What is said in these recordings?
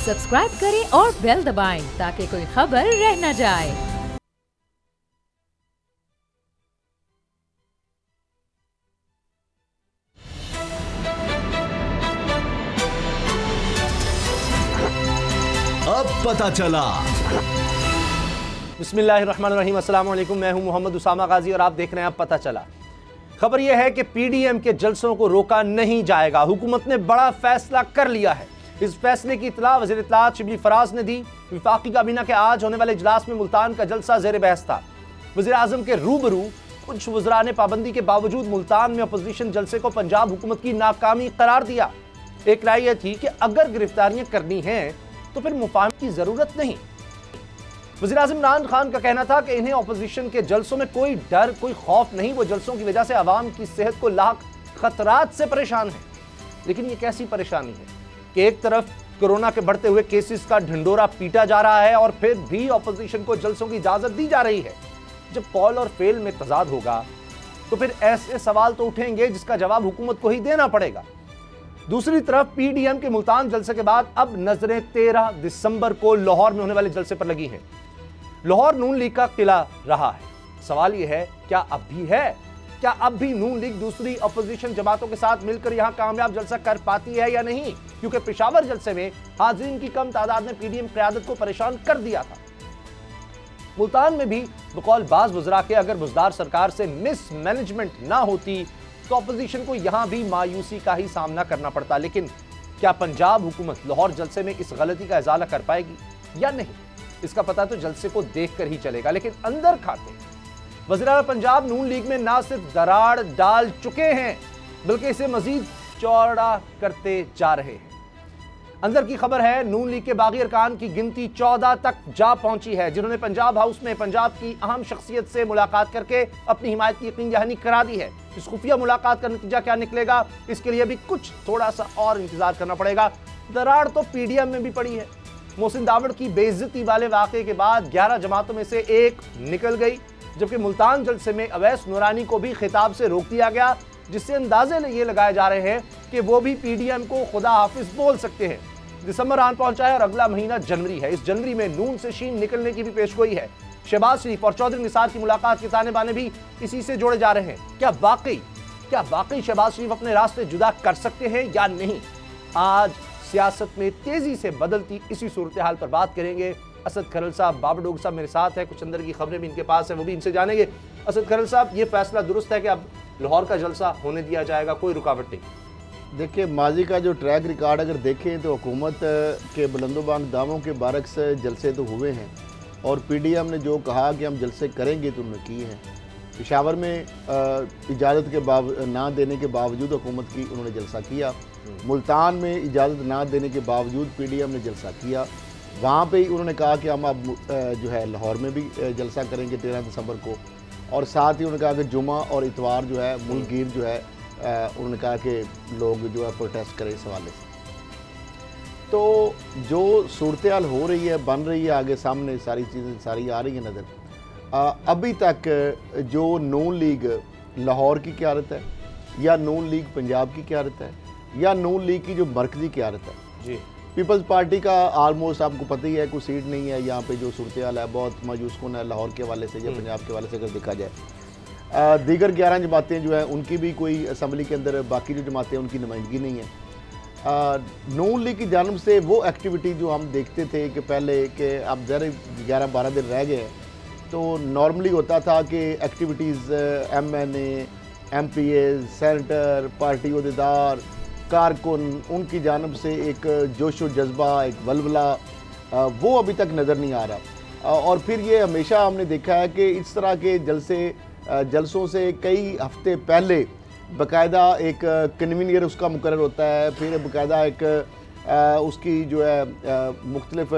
Subscribe करें और bell दबाएं ताकि कोई खबर रह न जाए। अब पता चला। बिस्मिल्लाहिर्रहमानिर्रहीम, अस्सलाम वालेकुम। मैं हूं मोहम्मद उसामा गाजी और आप देख रहे हैं अब पता चला। खबर यह है कि पीडीएम के जलसों को रोका नहीं जाएगा। हुकूमत ने बड़ा फैसला कर लिया है। इस फैसले की इत्तला वज़ीर इत्तलाआत शिबली फराज ने दी। विफाकी काबीना के आज होने वाले इजलास में मुल्तान का जलसा ज़ेर बहस था। वज़ीर आज़म के रूबरू कुछ वज़रा ने पाबंदी के बावजूद मुल्तान में अपोजिशन जलसे को पंजाब हुकूमत की नाकामी करार दिया। एक राय यह थी कि अगर गिरफ्तारियां करनी हैं तो फिर मुफाहमत की जरूरत नहीं। वज़ीर आज़म इमरान खान का कहना था कि इन्हें अपोजिशन के जलसों में कोई डर, कोई खौफ नहीं। वो जलसों की वजह से आवाम की सेहत को लाक खतरात से परेशान है। लेकिन ये कैसी परेशानी है कि एक तरफ कोरोना के बढ़ते हुए केसेस का ढिंडोरा पीटा जा रहा है और फिर भी अपोजिशन को जलसों की इजाजत दी जा रही है। जब कॉल और फेल में तजाद होगा तो फिर ऐसे सवाल तो उठेंगे जिसका जवाब हुकूमत को ही देना पड़ेगा। दूसरी तरफ पीडीएम के मुल्तान जलसे के बाद अब नजरें 13 दिसंबर को लाहौर में होने वाले जलसे पर लगी हैं। लाहौर नून लीग का किला रहा है। सवाल यह है, क्या अब भी है? क्या अब भी नून लीग दूसरी अपोजिशन जमातों के साथ मिलकर यहां कामयाब जलसा कर पाती है या नहीं? क्योंकि पेशावर जलसे में हाजिरीन की कम तादाद ने पीडीएम क़यादत को परेशान कर दिया था। मुल्तान में भी बकौल बाज वज़रा के अगर बुज़दार सरकार से मिसमैनेजमेंट ना होती तो अपोजिशन को यहां भी मायूसी का ही सामना करना पड़ता। लेकिन क्या पंजाब हुकूमत लाहौर जलसे में इस गलती का इजाला कर पाएगी या नहीं, इसका पता तो जलसे को देखकर ही चलेगा। लेकिन अंदर खाते वज़ीर पंजाब नून लीग में ना सिर्फ दरार डाल चुके हैं बल्कि इसे मजीद चौड़ा करते जा रहे हैं। अंदर की खबर है, नून लीग के बागी अरकान की गिनती 14 तक जा पहुंची है, जिन्होंने पंजाब हाउस में पंजाब की अहम शख्सियत से मुलाकात करके अपनी हिमायत की यकीन दहानी करा दी है। इस खुफिया मुलाकात का नतीजा क्या निकलेगा, इसके लिए भी कुछ थोड़ा सा और इंतजार करना पड़ेगा। दरार तो पीडीएम में भी पड़ी है। मोहसिन दावड़ की बेइज्जती वाले वाक़े के बाद 11 जमातों में से एक निकल गई, जबकि मुल्तान जलसे में अवैस नूरानी को भी खिताब से रोक दिया गया, जिससे अंदाजे ये लगाए जा रहे हैं कि वो भी पीडीएम को खुदा हाफिज बोल सकते हैं। दिसंबर आन पहुंचा है और अगला महीना जनवरी है। इस जनवरी में नून से शीन निकलने की भी पेशगोई है। शहबाज शरीफ और चौधरी निसार की मुलाकात के ताने बाने भी इसी से जोड़े जा रहे हैं। क्या वाकई शहबाज शरीफ अपने रास्ते जुदा कर सकते हैं या नहीं? आज सियासत में तेजी से बदलती इसी सूरत हाल पर बात करेंगे। असद खरल साहब, बाबर डोगर साहब मेरे साथ है। कुछ अंदर की खबरें भी इनके पास है, वो भी इनसे जानेंगे। असद खरल साहब, ये फैसला दुरुस्त है कि अब लाहौर का जलसा होने दिया जाएगा, कोई रुकावट नहीं? देखिए, माजी का जो ट्रैक रिकॉर्ड अगर देखें तो हुकूमत के बुलंदोबान दावों के बरक्स जलसे तो हुए हैं और पीडीएम ने जो कहा कि हम जलसे करेंगे तो उन्होंने किए हैं। पेशावर में इजाज़त के ना देने के बावजूद हुकूमत की उन्होंने जलसा किया। मुल्तान में इजाज़त ना देने के बावजूद पीडीएम ने जलसा किया। वहाँ पे ही उन्होंने कहा कि हम अब जो है लाहौर में भी जलसा करेंगे 13 दिसंबर को, और साथ ही उन्होंने कहा कि जुमा और इतवार जो है मुल्कगीर जो है उन्होंने कहा कि लोग जो है प्रोटेस्ट करें इस हवाले से। तो जो सूरत हाल हो रही है, बन रही है, आगे सामने सारी चीज़ें सारी आ रही है नज़र। अभी तक जो नून लीग लाहौर की क़यादत है या नून लीग पंजाब की क़यादत है या नून लीग की जो मरकज़ी क़यादत है जी, पीपल्स पार्टी का आलमोस्ट आपको पता ही है, कोई सीट नहीं है यहाँ पे। जो सूरत हाल है बहुत मायूस कुन है लाहौर के हवाले से या पंजाब के हवाले से अगर देखा जाए। दीगर 11 जमातें जो हैं उनकी भी कोई असम्बली के अंदर, बाकी जो जमातें उनकी नुमाइंदगी नहीं है। नून लीग की जानिब से वो एक्टिविटी जो हम देखते थे कि पहले कि अब ज़रा 11-12 दिन रह गए हैं, तो नॉर्मली होता था कि activities MNA, MPA, senator, party अहदेदार, कारकुन, उनकी जानिब से एक जोश व जज्बा, एक वलवला, वो अभी तक नज़र नहीं आ रहा। और फिर ये हमेशा हमने देखा है कि इस तरह के जलसों से कई हफ्ते पहले बाकायदा एक कन्वीनियर उसका मुकर्रर होता है, फिर बाकायदा एक उसकी जो है मुख्तलिफ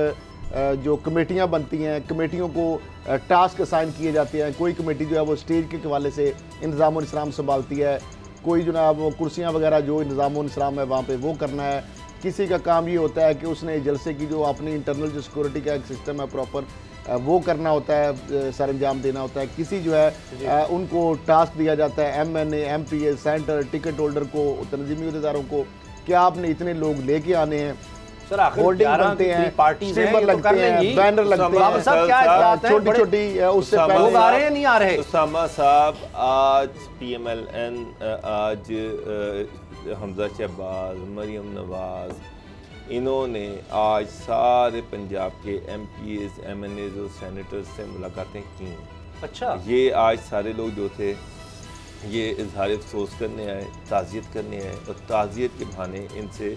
जो कमेटियाँ बनती हैं, कमेटियों को टास्क असाइन किए जाते हैं। कोई कमेटी जो है वो स्टेज के हवाले से इंतज़ाम और इंतज़ाम संभालती है, कोई जो है वो कुर्सियाँ वगैरह जो इंतज़ाम और इंतज़ाम है वहाँ पे वो करना है। किसी का काम ये होता है कि उसने जलसे की जो अपनी इंटरनल जो सिक्योरिटी का एक सिस्टम है प्रॉपर, वो करना होता है, सर अंजाम देना होता है। किसी जो है उनको टास्क दिया जाता है MNA, MPA, centre, ticket holder को, तंजीमी अहदेदारों को कि आपने इतने लोग लेके आने हैं। सर आखिर होर्डिंग 11 बनते की हैं, पार्टीज हैं, स्ट्रीमर ये तो कर लगते हैं, लेंगी। बैनर लगते बाबा हैं, साहब क्या इत्तलात हैं? छोटी छोटी उससे लोग पहले आ रहे हैं नहीं आ रहे? उसामा साहब आज PMLN आज हमजा शहबाज, मरियम नवाज, इन्होंने आज सारे पंजाब के MPs, MNAs और सेनेटर्स से मुलाकातें की। अच्छा, ये आज सारे लोग जो थे ये इजहार अफसोस करने आए, ताज़ियत करने आए और ताज़ियत के बहाने इनसे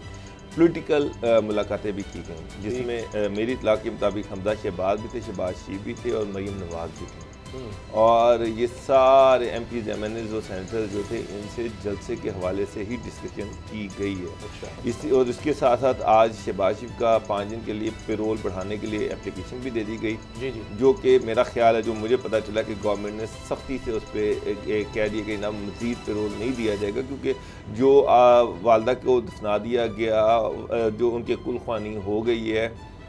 पॉलिटिकल मुलाकातें भी की गई, जिसमें मेरी इत्तला के मुताबिक हमजा शहबाज भी थे, शहबाज शरीफ भी थे और मरीम नवाज भी थे। और ये सारे MPs, MNAs और सेनेटर्स जो थे इनसे जलसे के हवाले से ही डिस्कशन की गई है। अच्छा। और इसके साथ साथ आज शहबाज शरीफ का 5 दिन के लिए पेरोल बढ़ाने के लिए एप्लीकेशन भी दे दी गई, जी जी, जो कि मेरा ख्याल है, जो मुझे पता चला कि गवर्नमेंट ने सख्ती से उस पर कह दिया कि ना मज़ीद पेरोल नहीं दिया जाएगा, क्योंकि जो वालदा को दफना दिया गया, जो उनके कुल ख्वानी हो गई है।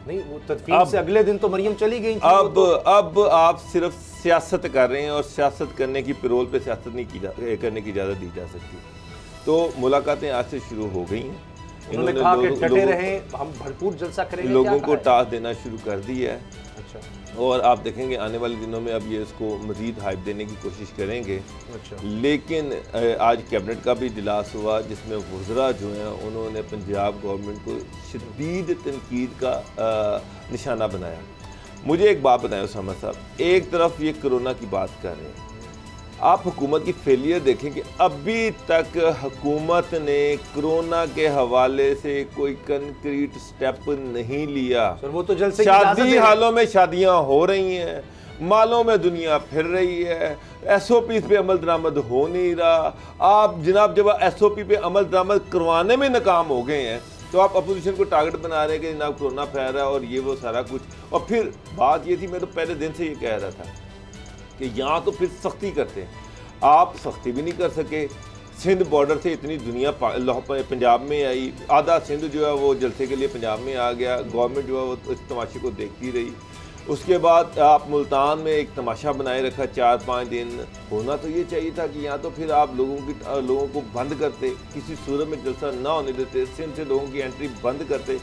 नहीं वो तदफीन से अगले दिन तो मरियम चली गई थी। अब आप सिर्फ सियासत कर रहे हैं और सियासत करने की पेरोल पे सियासत नहीं करने की इजाज़त दी जा सकती। तो मुलाकातें आज से शुरू हो गई हैं। उन्होंने कहा कि डटे रहें, हम भरपूर जलसा करेंगे, लोगों को टास्क देना शुरू कर दिया है। अच्छा, और आप देखेंगे आने वाले दिनों में अब ये इसको मज़ीद हाइप देने की कोशिश करेंगे। अच्छा, लेकिन आज कैबिनेट का भी इजलास हुआ, जिसमें वज़रा जो हैं उन्होंने पंजाब गवर्नमेंट को शदीद तनकीद का निशाना बनाया। मुझे एक बात बताएं उसामा साहब, एक तरफ ये कोरोना की बात कर रहे हैं, आप हुकूमत की फेलियर देखें कि अभी तक हुकूमत ने कोरोना के हवाले से कोई कंक्रीट स्टेप नहीं लिया। सर वो तो जलसे की इजाजत शादी दे- हालों में शादियां हो रही हैं, मालों में दुनिया फिर रही है, SOP पे अमल दरामद हो नहीं रहा। आप जनाब जब SOP पे अमल दरामद करवाने में नाकाम हो गए हैं तो आप अपोजिशन को टारगेट बना रहे हैं कि जनाब कोरोना फैल रहा है और ये वो सारा कुछ। और फिर बात ये थी, मैं तो पहले दिन से ये कह रहा था कि यहाँ तो फिर सख्ती करते हैं, आप सख्ती भी नहीं कर सके। सिंध बॉर्डर से इतनी दुनिया पंजाब में आई, आधा सिंध जो है वो जलसे के लिए पंजाब में आ गया, गवर्नमेंट जो है वो इस तमाशे को देखती रही। उसके बाद आप मुल्तान में एक तमाशा बनाए रखा 4-5 दिन। होना तो ये चाहिए था कि यहाँ तो फिर आप लोगों को बंद करते, किसी सूरत में जलसा ना होने देते, सिंध से लोगों की एंट्री बंद करते।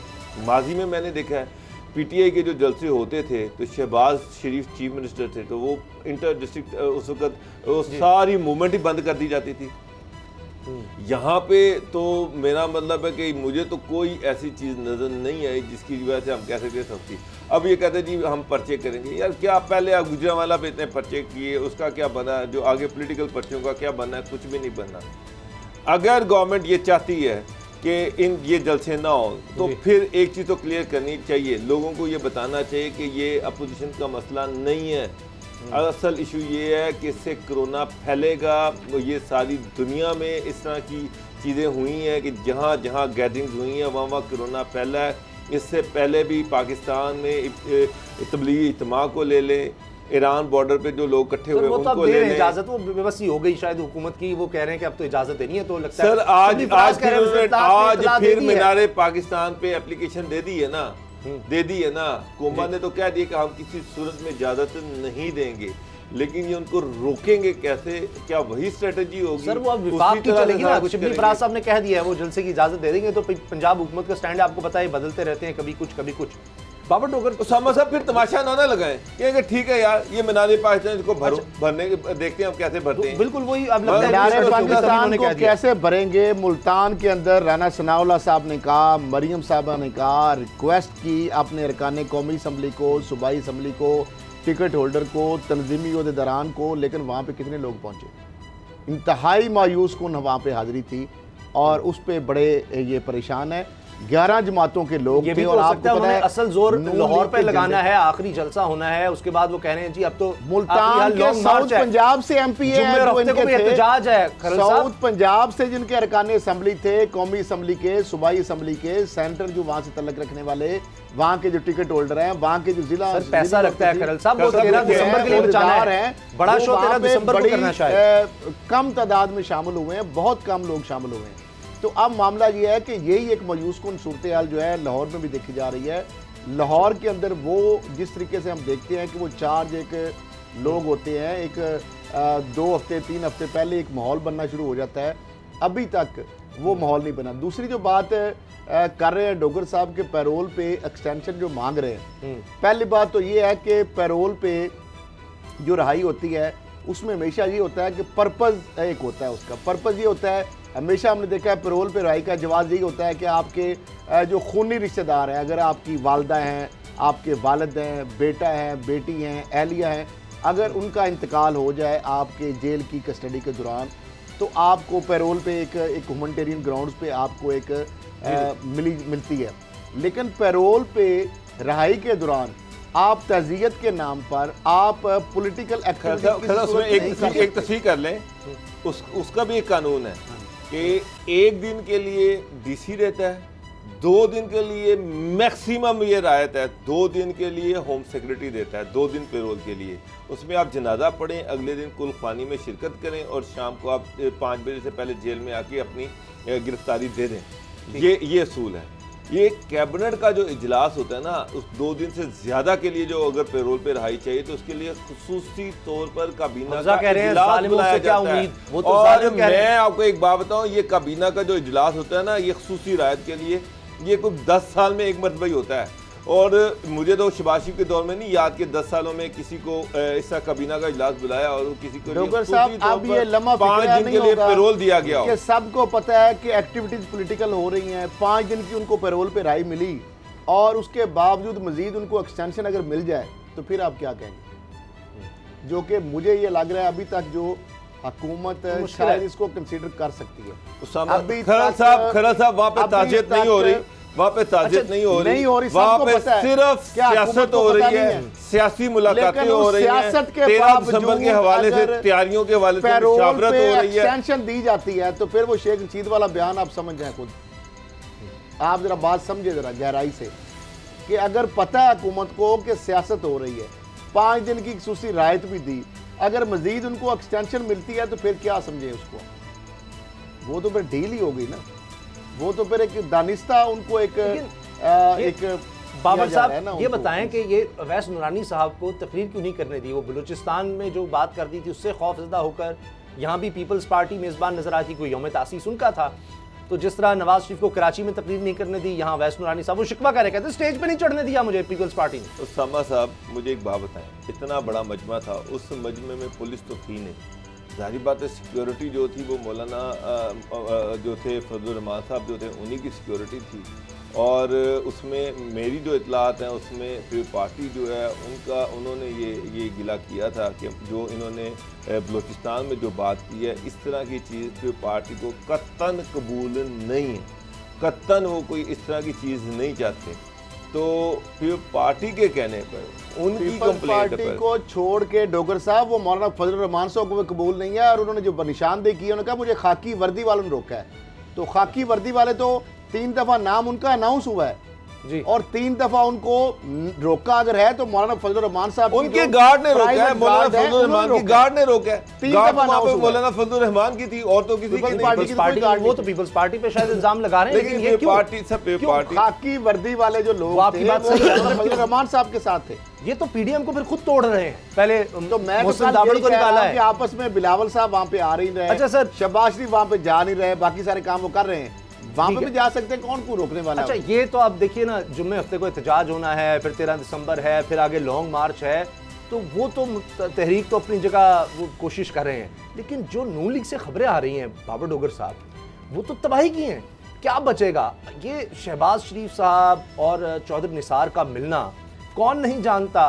माजी में मैंने देखा है PTI के जो जलसे होते थे तो शहबाज शरीफ चीफ मिनिस्टर थे, तो वो इंटर डिस्ट्रिक्ट उस वक्त वो सारी मूवमेंट ही बंद कर दी जाती थी। यहाँ पे तो मेरा मतलब है कि मुझे तो कोई ऐसी चीज़ नज़र नहीं आई जिसकी वजह से हम कह सकते सकती। अब ये कहते हैं जी हम पर्चे करेंगे, यार क्या पहले आप गुजरांवाला पे इतने पर्चे किए, उसका क्या बना? जो आगे पॉलिटिकल पर्चियों का क्या बनना है? कुछ भी नहीं बनना। अगर गवर्नमेंट ये चाहती है कि ये जलसे ना हो तो फिर एक चीज़ तो क्लियर करनी चाहिए, लोगों को ये बताना चाहिए कि ये अपोजिशन का मसला नहीं है। असल इशू ये है कि इससे कोरोना फैलेगा। ये सारी दुनिया में इस तरह की चीज़ें हुई हैं कि जहाँ जहाँ गैदरिंग्स हुई हैं वहाँ वहाँ कोरोना फैला है। इससे पहले भी पाकिस्तान में तबलीगी इज्तिमा को ले लें, ईरान बॉर्डर पे जो लोग इकट्ठे हुए उनको ले लें। इजाजत वो बेबसी हो गई शायद हुकूमत की, वो कह रहे हैं कि अब तो इजाजत देनी है। तो लगता सर है आज फिर मीनारे पाकिस्तान पे एप्लीकेशन दे दी है ना, कोमा ने तो कह दिया कि हम किसी सूरत में इजाजत नहीं देंगे, लेकिन ये उनको रोकेंगे कैसे? क्या वही स्ट्रेटजी होगी? सर वो अब विफाक की चलेगी ना। कुछ शबली फराज साहब ने कह दिया है वो जलसे की इजाजत दे देंगे, तो पंजाब हुकूमत का स्टैंड आपको पता है बदलते रहते हैं, कभी कुछ। बाबर डोगर उसामा साहब फिर तमाशा ना लगाएं कि ठीक है यार ये मीनारे पाकिस्तान इसको भरने देखते हैं हम कैसे भरते हैं। बिल्कुल वही अब लगता है मीनारे पाकिस्तान को कैसे भरेंगे। मुल्तान के अंदर राना सनाउल्लाह साहब ने कहा, मरियम साहबा ने कहा, रिक्वेस्ट की अपने अरकान कौमी असम्बली को, सूबाई असम्बली को, टिकट होल्डर को, तंजीमी ओहदेदारान को, लेकिन वहाँ पे कितने लोग पहुँचे? इंतहाई मायूस कुन वहाँ पे हाजिरी थी और उस पर बड़े ये परेशान है। 11 जमातों के लोग ये भी और आपको पता है असल जोर लाहौर पे लगाना है, आखिरी जलसा होना है। उसके बाद वो कह रहे हैं जी अब तो मुल्तान के साउथ पंजाब से MP है जो इनके थे, एहतजाज है साउथ पंजाब से जिनके अरकान असम्बली थे, कौमी असम्बली के, सूबाई असम्बली के, सेंटर जो वहां से तल्लक रखने वाले, वहां के जो टिकट होल्डर हैं, वहां के जो जिला पैसा लगता है खरल साहब, वो 13 दिसंबर के लिए बचाना है, बड़ा शो 13 दिसंबर को करना शायद। कम तादाद में शामिल हुए हैं, बहुत कम लोग शामिल हुए हैं। तो अब मामला ये है कि यही एक मायूस कुन सूरत हाल जो है लाहौर में भी देखी जा रही है। लाहौर के अंदर वो जिस तरीके से हम देखते हैं कि वो चार्ज एक लोग होते हैं, एक 2 हफ्ते 3 हफ्ते पहले एक माहौल बनना शुरू हो जाता है। अभी तक वो माहौल नहीं बना। दूसरी जो बात कर रहे हैं डोगर साहब के पैरोल पे एक्सटेंशन जो मांग रहे हैं, पहली बात तो ये है कि पैरोल पे जो रहाई होती है उसमें हमेशा ये होता है कि पर्पज़ एक होता है, उसका पर्पज़ ये होता है, हमेशा हमने देखा है पैरोल पे रहाई का जवाब यही होता है कि आपके जो खूनी रिश्तेदार हैं, अगर आपकी वालदा हैं, आपके वालिद हैं, बेटा है, बेटी हैं, अहलिया हैं, अगर उनका इंतकाल हो जाए आपके जेल की कस्टडी के दौरान, तो आपको पैरोल पे एक ह्यूमैनिटेरियन ग्राउंड्स पे आपको एक मिलती है। लेकिन पैरोल पे रहाई के दौरान आप तज़ियत के नाम पर आप पॉलिटिकल एक्टिविटी एक तस्वीर कर लें, उसका भी एक कानून है कि एक दिन के लिए डीसी रहता है, 2 दिन के लिए मैक्सिमम ये रायत है, 2 दिन के लिए होम सेक्रेटरी देता है, 2 दिन पेरोल के लिए। उसमें आप जनाजा पढ़ें, अगले दिन कुलखानी में शिरकत करें और शाम को आप 5 बजे से पहले जेल में आके अपनी गिरफ्तारी दे दें। ये असूल है। ये कैबिनेट का जो इजलास होता है ना, उस 2 दिन से ज्यादा के लिए जो अगर पेरोल पे रहाई चाहिए तो उसके लिए खुसूसी तौर पर काबीना का इजलास बुलाया जाता है। और मैं आपको एक बात बताऊं, ये काबीना का जो इजलास होता है ना, ये खुसूसी रायत के लिए ये कुछ 10 साल में एक मरतबा ही होता है। और मुझे तो शहबाज शरीफ के दौर में नहीं याद कि 10 सालों में किसी को इस काबीना का इजलास बुलाया और किसी को डोगर साहब अब ये लम्हा 5 दिन के लिए पेरोल दिया गया कि सबको पता है कि एक्टिविटीज पॉलिटिकल हो रही हैं, 5 दिन की उनको पेरोल पे राय मिली और उसके बावजूद मजीद उनको एक्सटेंशन अगर मिल जाए तो फिर आप क्या कहेंगे? जो कि मुझे ये लग रहा है अभी तक जो हुकूमत शायद इसको कंसीडर कर सकती है। खैरा साहब वहाँ पे ताजियत नहीं हो रही, वहाँ पे ताजियत नहीं हो रही, वहाँ पे सिर्फ सियासत हो रही है, सियासी मुलाकातें हो रही हैं, 13 दिसंबर के हवाले से तैयारियों के हवाले से मुशावरत हो रही है, एक्सटेंशन दी जाती है, तो फिर वो शेख रशीद वाला बयान आप समझ जाए खुद। आप जरा बात समझे जरा गहराई से कि अगर पता है हुकूमत को कि सियासत हो रही है, 5 दिन की खुसूसी रायत भी दी, अगर मजीद उनको एक्सटेंशन मिलती है तो फिर क्या समझे उसको? वो तो फिर डील ही हो गई ना, वो तो फिर एक दानिस्ता उनको एक बाबर साहब ये बताएं कि ये अवैस नूरानी साहब को तकरीर क्यों नहीं करने दी? वो बलूचिस्तान में जो बात कर दी थी उससे खौफजदा होकर यहाँ भी पीपल्स पार्टी मेज़बान नजर आती, कोई यौम तासीस उनका था। तो जिस तरह नवाज शरीफ को कराची में तकरीर नहीं करने दी, यहाँ अवैस नूरानी साहब वो शिकवा कर रहे, कहते स्टेज पे नहीं चढ़ने दिया मुझे पीपल्स पार्टी ने। तो सामा साहब मुझे एक बात बताएं, इतना बड़ा मजमा था, उस मजमे में पुलिस तो थी नहीं, जाहिर बात है सिक्योरिटी जो थी वो मौलाना जो थे फजलुर रहमान साहब जो थे उन्हीं की सिक्योरिटी थी। और उसमें मेरी जो इतलात हैं उसमें फिर पार्टी जो है उनका उन्होंने ये गिला किया था कि जो इन्होंने बलूचिस्तान में जो बात की है, इस तरह की चीज़ फिर पार्टी को कत्तन कबूल नहीं है, कत्तन वो कोई इस तरह की चीज़ नहीं चाहते। तो फिर पार्टी के कहने पर उनकी कंप्लेंट पार्टी को छोड़ के डोगर साहब वो मौलाना फजलुर रहमान साहब को कबूल नहीं है और उन्होंने जो निशानदेही की उन्होंने कहा मुझे खाकी वर्दी वालों ने रोका है। तो खाकी वर्दी वाले तो 3 दफा नाम उनका अनाउंस हुआ है जी, और 3 दफा उनको रोका अगर है तो मौलाना फजलुर रहमान साहब उनके गार्ड ने रोका है, मौलाना फजलुर रहमान की गार्ड ने रोका है, 3 दफा मौलाना फजलुर रहमान की थी और तो किसी की नहीं। वो तो पीपल्स पार्टी पे शायद इल्जाम लगा रहे हैं, लेकिन ये पार्टी सब पार्टी खाकी वर्दी वाले जो लोग आपकी बात सही है, फजलुर रहमान साहब के साथ थे, ये तो पीडीएम को फिर खुद तोड़ रहे हैं। पहले तो मैं को निकाला है कि आपस में बिलावल साहब वहाँ पे आ नहीं रहे, अच्छा सर शहबाज शरीफ वहाँ पे जा नहीं रहे, बाकी सारे काम वो कर रहे हैं, वहाँ पे भी जा सकते हैं, कौन को रोकने वाला? अच्छा ये तो आप देखिए ना, जुम्मे हफ्ते को एहतजाज होना है, फिर 13 दिसंबर है, फिर आगे लॉन्ग मार्च है, तो वो तो तहरीक तो अपनी जगह वो कोशिश कर रहे हैं, लेकिन जो नून लीग से खबरें आ रही हैं बाबर डोगर साहब, वो तो तबाही की हैं। क्या बचेगा? ये शहबाज शरीफ साहब और चौधरी निसार का मिलना, कौन नहीं जानता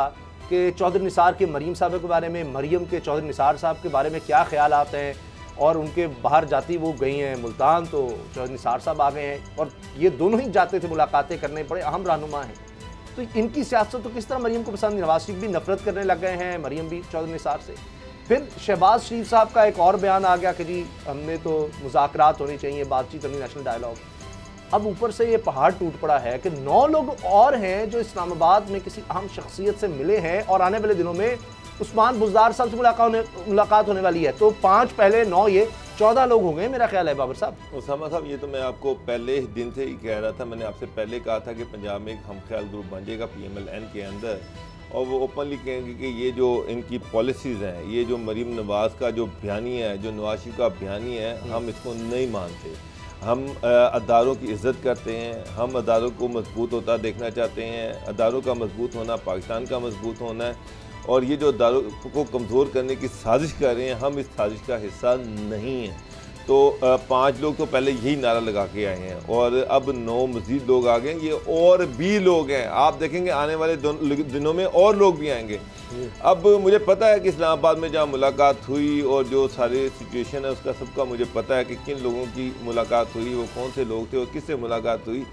कि चौधरी निसार के मरीम साहब के बारे में, मरीम के चौधरी निसार साहब के बारे में क्या ख्याल आते हैं, और उनके बाहर जाती वो गई हैं मुल्तान तो चौधरी निसार साहब आ गए हैं, और ये दोनों ही जाते थे, मुलाकातें करने, बड़े अहम रहनुमा हैं। तो इनकी सियासत तो किस तरह मरीम को पसंद, नवाज शरीफ भी नफरत करने लग गए हैं, मरीम भी चौधरी निसार से। फिर शहबाज शरीफ साहब का एक और बयान आ गया कि जी हमने तो मुज़ाकरात होनी चाहिए, बातचीत होनी, नेशनल डायलॉग। अब ऊपर से ये पहाड़ टूट पड़ा है कि 9 लोग और हैं जो इस्लामाबाद में किसी अहम शख्सियत से मिले हैं, और आने वाले दिनों में उस्मान बुज़दार साहब से मुलाकात होने वाली है। तो 5 पहले 9 ये 14 लोग हो गए मेरा ख्याल है बाबर साहब। उसामा साहब ये तो मैं आपको पहले दिन से ही कह रहा था, मैंने आपसे पहले कहा था कि पंजाब में एक हम ख्याल ग्रुप बन जाएगा PMLN के अंदर, और वो ओपनली कहेंगे कि ये जो इनकी पॉलिसीज़ हैं, ये जो मरीम नवाज़ का जो बयानी है, जो नवाज शरीफ का बयानी है, हम इसको नहीं मानते। हम अदारों की इज़्ज़त करते हैं, हम अदारों को मजबूत होता देखना चाहते हैं। अदारों का मजबूत होना पाकिस्तान का मजबूत होना है, और ये जो अदारों को कमज़ोर करने की साजिश कर रहे हैं, हम इस साजिश का हिस्सा नहीं हैं। तो 5 लोग तो पहले यही नारा लगा के आए हैं, और अब 9 मज़ीद लोग आ गए, ये और भी लोग हैं। आप देखेंगे आने वाले दिनों में और लोग भी आएंगे। अब मुझे पता है कि इस्लामाबाद में जहाँ मुलाकात हुई और जो सारी सिचुएशन है उसका सबका मुझे पता है कि किन लोगों की मुलाकात हुई, वो कौन से लोग थे और किससे मुलाकात हुई।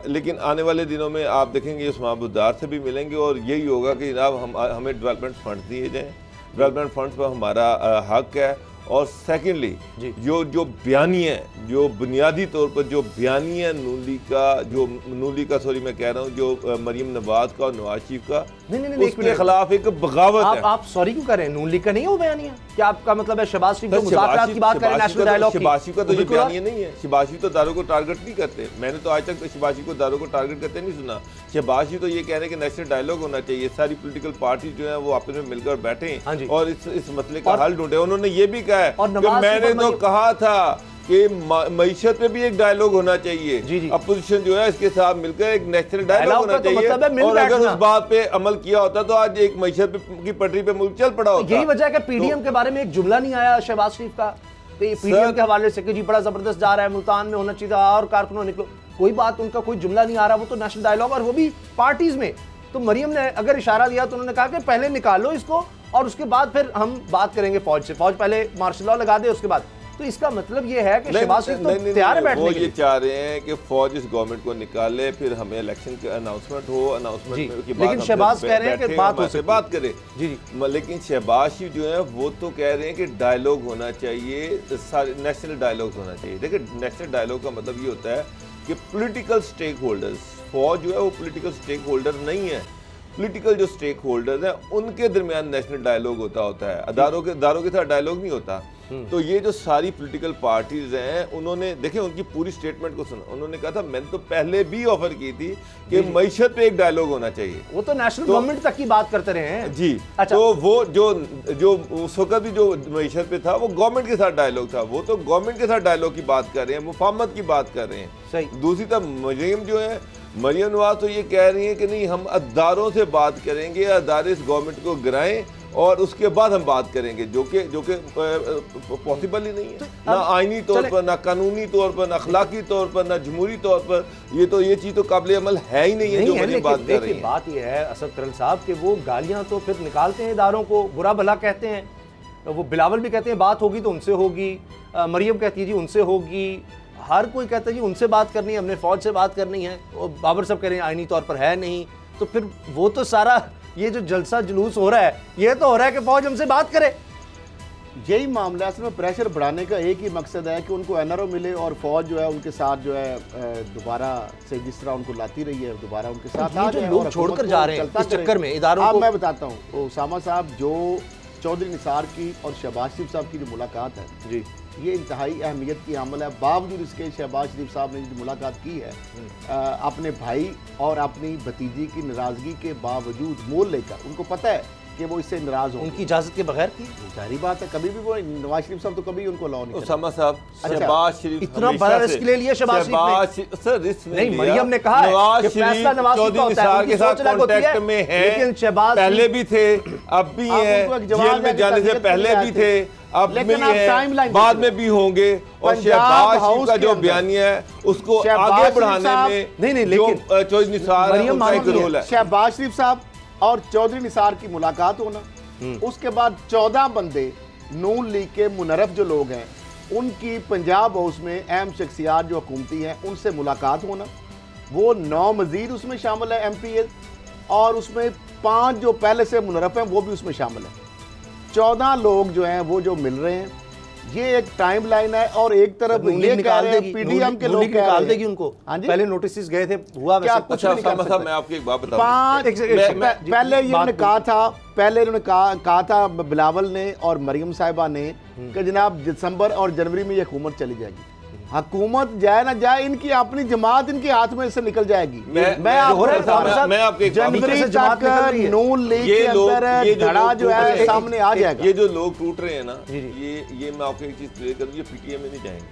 लेकिन आने वाले दिनों में आप देखेंगे उस्मान बुज़दार से भी मिलेंगे, और यही होगा कि जनाब हमें डेवलपमेंट फंड्स दिए जाएँ, डेवलपमेंट फंड्स पर हमारा हक है। और सेकेंडली जो बयानिया है, जो बुनियादी तौर पर जो बयानिया नून लीग का सॉरी मैं कह रहा हूँ, जो मरीम नवाज का और नवाज शरीफ का, उसके खिलाफ एक बगावत है। आप सॉरी क्यों कर रहे हैं? नून लीग का नहीं है वो बयानिया? क्या आपका मतलब है शहबाज शरीफ को मुज़ाकरात की बात करें, नेशनल डायलॉग की? शहबाज शरीफ का तो ये बयानिया नहीं है। शहबाज शरीफ तो दारों को टारगेट नहीं करते, मैंने तो आज तक शहबाज शरीफ को दारों को टारगेट करते नहीं सुना। शहबाज शरीफ तो ये कह रहे हैं कि नेशनल डायलॉग होना चाहिए, सारी पोलिटिकल पार्टी जो है वो आपस में मिलकर बैठे और इस मसले का हल ढूंढे। उन्होंने ये भी कहा है कि मैंने तो कहा था कि मईशत पे भी एक डायलॉग होना चाहिए, अपोजिशन जो है इसके साथ मिलकर एक नेशनल डायलॉग होना चाहिए, और अगर उस बात पे अमल किया होता तो आज एक मईशत की पटरी पे मुल्क चल पड़ा होता। यही वजह है कि पीडीएम के बारे में एक जुमला नहीं आया शहबाज शरीफ का, पीडीएम के हवाले से कि जी बड़ा जबरदस्त जा रहा है, मुल्तान में होना चाहिए और कारकुनों निकलो, कोई बात उनका कोई जुमला नहीं आ रहा। वो तो नेशनल डायलॉग, और वो भी पार्टीज में। तो मरियम ने अगर इशारा दिया तो उन्होंने कहा कि पहले निकालो इसको और उसके बाद फिर हम बात करेंगे फौज से, फौज पहले मार्शल लॉ लगा दे उसके बाद। तो इसका मतलब ये है कि शहबाज शरीफ तो तैयार है बैठने के लिए। वो ये चाह रहे हैं कि फौज इस गवर्नमेंट को निकाले, फिर हमें इलेक्शन का अनाउंसमेट हो, अनाउंसमेंट के बाद लेकिन शहबाज कह रहे हैं कि बात हो सकती है, बात करें। जी लेकिन शहबाज शरीफ जो है वो तो कह रहे हैं कि डायलॉग होना चाहिए, नेशनल डायलॉग होना चाहिए। देखिए नेशनल डायलॉग का मतलब ये होता है कि पॉलिटिकल स्टेक होल्डर्स, फौज जो है वो पॉलिटिकल स्टेक होल्डर नहीं है, पॉलिटिकल जो स्टेक होल्डर्स हैं उनके दरमियान नेशनल डायलॉग होता है, अदारों के साथ डायलॉग नहीं होता। तो ये जो सारी पॉलिटिकल पार्टीज हैं उन्होंने देखें उनकी पूरी स्टेटमेंट को सुना, उन्होंने कहा था मैंने तो पहले भी ऑफर की थी कि मईशत पे एक डायलॉग होना चाहिए। वो तो नेशनल गवर्नमेंट तक की बात करते रहे हैं जी। अच्छा। तो वो जो उस वक्त भी जो मईशत पे था वो गवर्नमेंट के साथ डायलॉग था, वो तो गवर्नमेंट के साथ डायलॉग की बात कर रहे हैं, मुफाहमत की बात कर रहे हैं। सही। दूसरी तरफ मरियम नवाज तो ये कह रही है कि नहीं हम अदारों से बात करेंगे, अदारे इस गवर्नमेंट को गिराएं और उसके बाद हम बात करेंगे, जो कि पॉसिबल ही नहीं है, ना आईनी तौर पर, ना कानूनी तौर पर, ना अखलाकी तौर पर, ना जमहूरी तौर पर। ये चीज़ तो काबिल अमल है ही नहीं है जो मरियम बात कर रही है। बात ये है असद करल साहब कि वो गालियाँ तो फिर निकालते हैं, इदारों को बुरा भला कहते हैं। वो बिलावल भी कहते हैं बात होगी तो उनसे होगी, मरियम कहती है जी उनसे होगी, हर कोई कहता है जी उनसे बात करनी है, हमने फौज से बात करनी है, और बाबर साहब कह रहे हैं आईनी तौर पर है नहीं। तो फिर वो तो सारा ये जो जलसा जुलूस हो रहा है ये तो हो रहा है कि फौज हमसे बात करे। यही मामला है, इसमें प्रेशर बढ़ाने का एक ही मकसद है कि उनको एनआरओ मिले और फौज जो है उनके साथ जो है दोबारा से जिस तरह उनको लाती रही है दोबारा उनके साथ आ जाए। लोग छोड़कर जा रहे हैं इस चक्कर में इदारों को। मैं बताता हूँ उसामा साहब, जो चौधरी निसार की और शहबाज शरीफ साहब की जो मुलाकात है जी, ये इंतहाई अहमियत की अमल है। बावजूद इसके शहबाज शरीफ साहब ने जो मुलाकात की है अपने भाई और अपनी भतीजी की नाराज़गी के बावजूद मोल लेकर, उनको पता है कि वो इससे नाराज हो, उनकी इजाजत के बगैर की जारी बात है। कभी भी वो नवाज शरीफ साहब तो कभी उनको अलाउ नहीं। उसामा साहब शहबाज शरीफ इतना बड़ा रिस्क ले लिया शहबाज शरीफ सर रिस्क नहीं, मरियम ने कहा नवाज शरीफ चौधरी निसार के साथ कांटेक्ट में है, लेकिन शहबाज पहले भी थे अब भी हैं, जेल में जाने से पहले भी थे अब भी हैं, बाद में भी होंगे। और शहबाज शरीफ का जो बयानिया है उसको आगे बढ़ाने में नहीं लेकिन चौधरी निसार का एक रोल है। शहबाज शरीफ साहब और चौधरी निसार की मुलाकात होना, उसके बाद 14 बंदे नून लीग के मुनरफ जो लोग हैं उनकी पंजाब हाउस में अहम शख्सियात जो हुकूमती हैं उनसे मुलाकात होना, वो 9 मजीद उसमें शामिल है MP और उसमें 5 जो पहले से मुनरफ हैं वो भी उसमें शामिल है। 14 लोग जो हैं वो जो मिल रहे हैं, ये एक टाइम लाइन है। और एक तरफ ये कह रहे हैं पीडीएम के लोग निकाल देगी उनको, पहले नोटिस गए थे हुआ क्या कुछ नहीं कर सकता। मैं आपको एक बात बताऊं, पहले इन्होंने कहा था बिलावल ने और मरियम साहिबा ने कि जनाब दिसंबर और जनवरी में ये हुकूमत चली जाएगी। हुकूमत जाए ना जाए इनकी अपनी जमात इनके हाथ में से निकल जाएगी। मैं आपको जनवरी तक नून लीग के अंदर धड़ा जो है सामने आ जाएगा। ये जो लोग टूट रहे हैं ना, ये मैं आपको एक चीज क्लियर करूं, ये पीटीएम में नहीं जाएंगे,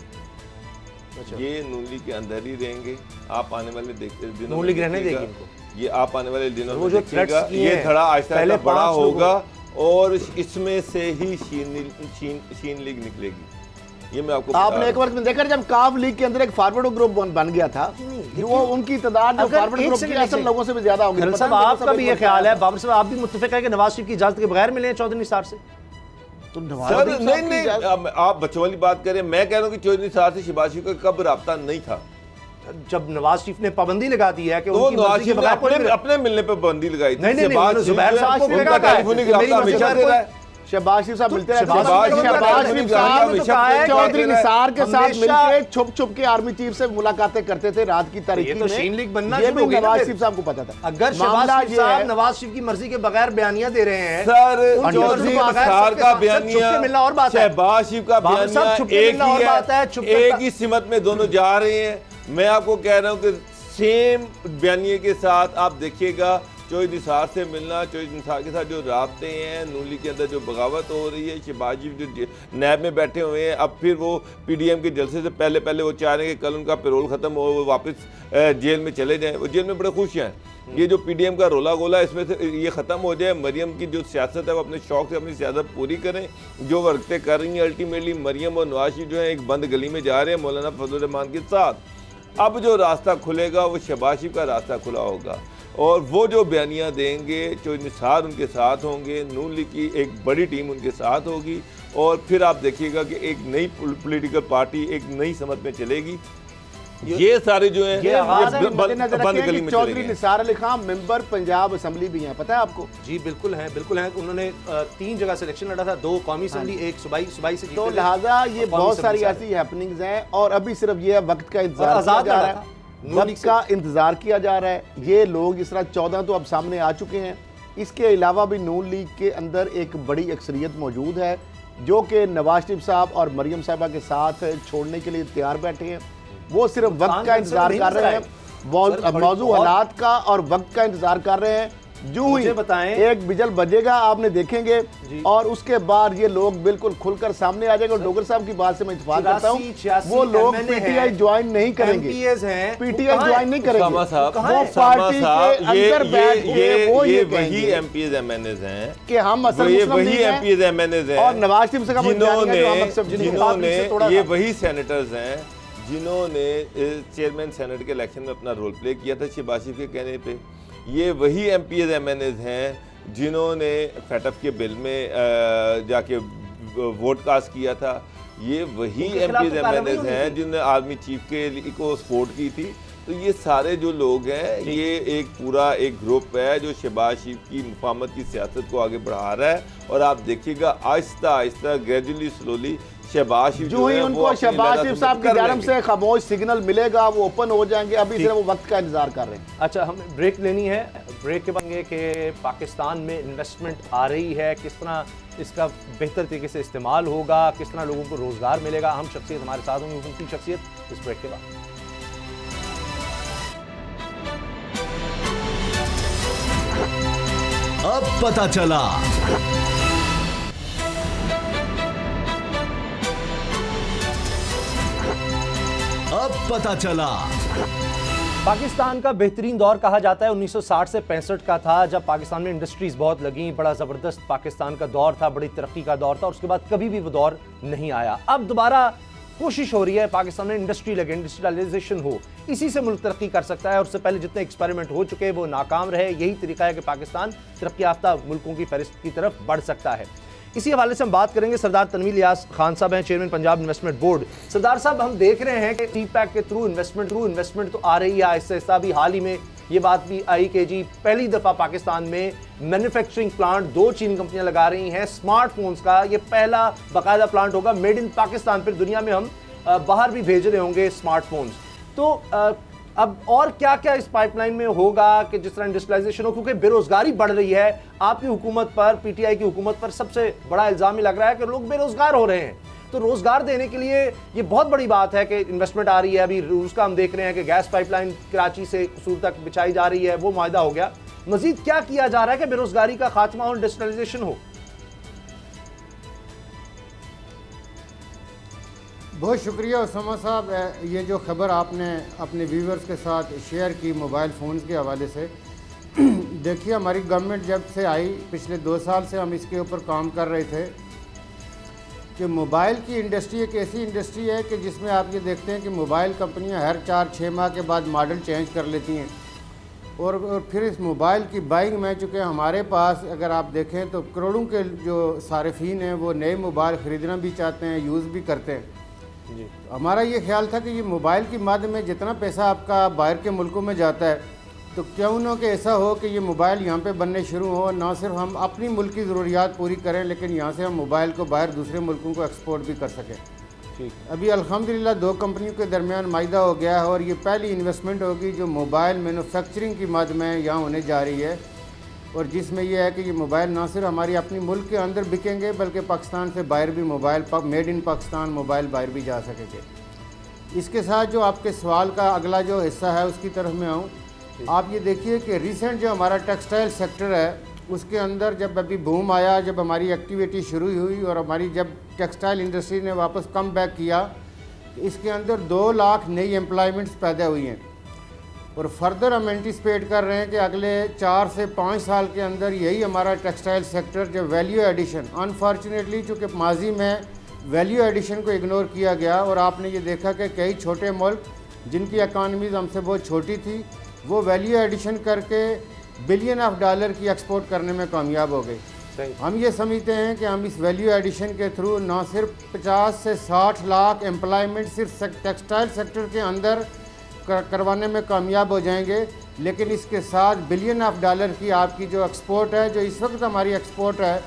ये नून लीग के अंदर ही रहेंगे। आप आने वाले दिनों नून लीग रहने देगी इनको, ये आप आने वाले दिनों में जो देखिएगा, ये धड़ा आहिस्ता आहिस्ता बड़ा होगा और इसमें से ही शीन लीग निकलेगी। ये मैं आपको आपने एक वक्त में देखा जब काफ लीग के अंदर एक फॉरवर्ड ग्रुप बन गया था, वो उनकी तादाद जो फॉरवर्ड ग्रुप की असल लोगों से भी ज्यादा होगी। आपका भी ये ख्याल है, बाबर साहब आप भी मुत्तफिक है कि नवाज शरीफ की इजाजत के बगैर मिले चौधरी निसार से? तो सर नहीं, आप बच्चों वाली बात करें, मैं कह रहा हूँ कि चौधरी निसार से शहबाज शरीफ का कब रब्ता नहीं था। जब नवाज शरीफ ने पाबंदी लगा दी है कि तो नवाज शरीफ ने अपने मिलने पर पाबंदी लगाई थी। नहीं, जुबैर साहब को उनका टेलीफोनिक रब्ता हमेशा दे रहा है। शहबाज शरीफ साहब मिलते रहते, चौधरी निसार के साथ मिलकर छुप छुप के आर्मी चीफ से मुलाकातें करते थे रात की तारीख में। शीन लीग बनना ये भी नवाज शरीफ साहब को पता था। अगर शहबाज शरीफ साहब नवाज शरीफ की मर्जी के बगैर बयानिया दे रहे हैं, सर चौधरी निसार का बयानिया, मिलना और बात है, शहबाज शरीफ का बयानिया एक ही सिमत में दोनों जा रहे हैं। मैं आपको कह रहा हूँ कि सेम बयानिए के साथ आप देखिएगा, चौधरी निसार से मिलना, चौधरी निसार के साथ जो राब्ते हैं, नून लीग के अंदर जो बगावत हो रही है, शहबाज शरीफ जो नैब में बैठे हुए हैं, अब फिर वो पीडीएम के जलसे से पहले वो चाह रहे हैं कि कल उनका पैरोल ख़त्म हो, वो वापस जेल में चले जाएं। वो जेल में बड़े खुश हैं। ये जो पीडीएम का रोला गोला इसमें से ये ख़त्म हो जाए, मरियम की जो सियासत है वो अपने शौक़ से अपनी सियासत पूरी करें। जो वर्कतें कर रही हैं अल्टीमेटली मरियम और नवाज शरीफ जो है एक बंद गली में जा रहे हैं मौलाना फजल रहमान के साथ। अब जो रास्ता खुलेगा वो शहबाज शरीफ का रास्ता खुला होगा और वो जो बयानियाँ देंगे, चौधरी निसार उनके साथ होंगे, नून लीग की एक बड़ी टीम उनके साथ होगी और फिर आप देखिएगा कि एक नई पॉलिटिकल पार्टी एक नई समझ में चलेगी। ये सारे जो हैं बंद गली में चौधरी निसार अली खान मेंबर पंजाब असेंबली भी हैं, पता है आपको? जी बिल्कुल हैं, बिल्कुल हैं। उन्होंने 3 जगह सिलेक्शन लड़ा था, 2 कौमी असेंबली, एक सूबाई से। तो लिहाजा ये बहुत सारी ऐसी हैपनिंग्स हैं और अभी सिर्फ ये वक्त का इंतजार किया जा रहा है, वक्त का इंतजार किया जा रहा है। ये लोग इस तरह 14 तो अब सामने आ चुके हैं। इसके अलावा भी नून लीग के अंदर एक बड़ी अक्सरियत मौजूद है जो कि नवाज शरीफ साहब और मरियम साहिबा के साथ छोड़ने के लिए तैयार बैठे हैं। वो सिर्फ वक्त का इंतजार कर रहे हैं, मौजूद हालात का और वक्त का इंतजार कर रहे हैं। जो ही बताएं एक बिजल बजेगा आपने देखेंगे और उसके बाद ये लोग बिल्कुल खुलकर सामने आ जाएंगे। और डोगर साहब की बात से मैं इत्तेफाक करता हूँ, वो लोग पीटीआई ज्वाइन नहीं करेंगे, पीटीआई ज्वाइन नहीं करेंगे, वो पार्टी के अंदर बैठ के वो ये वही एमपीएस एमएनएस हैं कि हम असल वही एमपीएस एमएनएस हैं और नवाज शरीफ से जिन्होंने ये वही सेनेटर्स हैं जिन्होंने चेयरमैन सेनेट के इलेक्शन में अपना रोल प्ले किया था शहबाज शरीफ के कहने पे। ये वही एमपीएस एमएनएस हैं जिन्होंने फैटअप के बिल में जाके वोट कास्ट किया था। ये वही एमपीएस एमएनएस हैं जिन्होंने आर्मी चीफ के को सपोर्ट की थी। तो ये सारे जो लोग हैं ये एक पूरा एक ग्रुप है जो शहबाज शरीफ की मुफाहमत की सियासत को आगे बढ़ा रहा है। और आप देखिएगा आहिस्ता आहिस्ता ग्रेजुअली स्लोली शहबाज शरीफ जो ही उनको शहबाज शरीफ साहब की जानब से खामोश सिग्नल मिलेगा वो ओपन हो जाएंगे। अभी सिर्फ वो वक्त का इंतजार कर रहे हैं। अच्छा, हमें ब्रेक लेनी है। ब्रेक के बाद कि पाकिस्तान में इन्वेस्टमेंट आ रही है, किस तरह इसका बेहतर तरीके से इस्तेमाल होगा, किस तरह लोगों को रोजगार मिलेगा। हम शख्सियत हमारे साथ होंगे, उनकी शख्सियत इस ब्रेक के बाद। अब पता चला पाकिस्तान का बेहतरीन दौर कहा जाता है 1960 से 65 का था, जब पाकिस्तान में इंडस्ट्रीज बहुत लगी, बड़ा ज़बरदस्त पाकिस्तान का दौर था, बड़ी तरक्की का दौर था। और उसके बाद कभी भी वो दौर नहीं आया। अब दोबारा कोशिश हो रही है पाकिस्तान में इंडस्ट्री लगे, इंडस्ट्रियलाइजेशन हो, इसी से मुल्क तरक्की कर सकता है। और उससे पहले जितने एक्सपेरिमेंट हो चुके वो नाकाम रहे। यही तरीका है कि पाकिस्तान तरक्की याफ्ता मुल्कों की फहरिस्त की तरफ बढ़ सकता है। इसी हवाले से हम बात करेंगे। सरदार तनवीर इलियास खान साहब हैं, चेयरमैन पंजाब इन्वेस्टमेंट बोर्ड। सरदार साहब, हम देख रहे हैं कि टी-पैक के थ्रू इन्वेस्टमेंट तो आ रही है आहिस्ता आहिस्ता। अभी हाल ही में ये बात भी आई कि जी पहली दफ़ा पाकिस्तान में मैन्युफैक्चरिंग प्लांट 2 चीनी कंपनियां लगा रही हैं स्मार्टफोन्स का। ये पहला बाकायदा प्लांट होगा मेड इन पाकिस्तान। फिर दुनिया में हम बाहर भी भेज रहे होंगे स्मार्टफोन्स। तो अब और क्या क्या इस पाइपलाइन में होगा कि जिस तरह इंडस्ट्रियलाइजेशन हो, क्योंकि बेरोजगारी बढ़ रही है। आपकी हुकूमत पर, पीटीआई की हुकूमत पर सबसे बड़ा इल्जाम ही लग रहा है कि लोग बेरोजगार हो रहे हैं। तो रोजगार देने के लिए ये बहुत बड़ी बात है कि इन्वेस्टमेंट आ रही है। अभी रूस का हम देख रहे हैं कि गैस पाइपलाइन कराची से कसूर तक बिछाई जा रही है, वो मुआहदा हो गया। मजीद क्या किया जा रहा है कि बेरोजगारी का खात्मा और इंडस्ट्रियलाइजेशन हो? बहुत शुक्रिया उसामा साहब, ये जो ख़बर आपने अपने व्यूवर्स के साथ शेयर की मोबाइल फ़ोन के हवाले से। देखिए, हमारी गवर्नमेंट जब से आई, पिछले 2 साल से हम इसके ऊपर काम कर रहे थे कि मोबाइल की इंडस्ट्री एक ऐसी इंडस्ट्री है कि जिसमें आप ये देखते हैं कि मोबाइल कंपनियां हर 4-6 माह के बाद मॉडल चेंज कर लेती हैं और फिर इस मोबाइल की बाइंग में, चूँकि हमारे पास अगर आप देखें तो करोड़ों के जो सारिफीन हैं वो नए मोबाइल ख़रीदना भी चाहते हैं, यूज़ भी करते हैं जी। हमारा ये ख्याल था कि ये मोबाइल की मद में जितना पैसा आपका बाहर के मुल्कों में जाता है, तो क्यों ना कि ऐसा हो कि ये मोबाइल यहाँ पे बनने शुरू हो, ना सिर्फ हम अपनी मुल्क की ज़रूरियात पूरी करें, लेकिन यहाँ से हम मोबाइल को बाहर दूसरे मुल्कों को एक्सपोर्ट भी कर सकें। ठीक, अभी अल्हम्दुलिल्लाह 2 कंपनियों के दरमियान माहिदा हो गया है और ये पहली इन्वेस्टमेंट होगी जो मोबाइल मैन्युफैक्चरिंग की मद में यहाँ होने जा रही है, और जिसमें यह है कि ये मोबाइल ना सिर्फ हमारी अपनी मुल्क के अंदर बिकेंगे बल्कि पाकिस्तान से बाहर भी mobile made in Pakistan mobile बाहर भी जा सकेंगे। इसके साथ जो आपके सवाल का अगला जो हिस्सा है उसकी तरफ मैं आऊँ। आप ये देखिए कि रिसेंट जो हमारा टेक्सटाइल सेक्टर है उसके अंदर जब अभी बूम आया, जब हमारी एक्टिविटी शुरू हुई और हमारी जब टेक्सटाइल इंडस्ट्री ने वापस कम बैक किया, तो इसके अंदर 2 लाख नई एम्प्लॉयमेंट्स पैदा हुई हैं और फर्दर हम एंटिसिपेट कर रहे हैं कि अगले 4 से 5 साल के अंदर यही हमारा टेक्सटाइल सेक्टर जो वैल्यू एडिशन, अनफॉर्चुनेटली चूँकि माजी में वैल्यू एडिशन को इग्नोर किया गया और आपने ये देखा कि कई छोटे मुल्क जिनकी इकानमीज़ हमसे बहुत छोटी थी वो वैल्यू एडिशन करके बिलियन ऑफ डॉलर की एक्सपोर्ट करने में कामयाब हो गई। हम ये समझते हैं कि हम इस वैल्यू एडिशन के थ्रू ना सिर्फ 50 से 60 लाख एम्प्लॉयमेंट सिर्फ टेक्सटाइल सेक्टर के अंदर करवाने में कामयाब हो जाएंगे, लेकिन इसके साथ बिलियन ऑफ डॉलर की आपकी जो एक्सपोर्ट है, जो इस वक्त हमारी एक्सपोर्ट है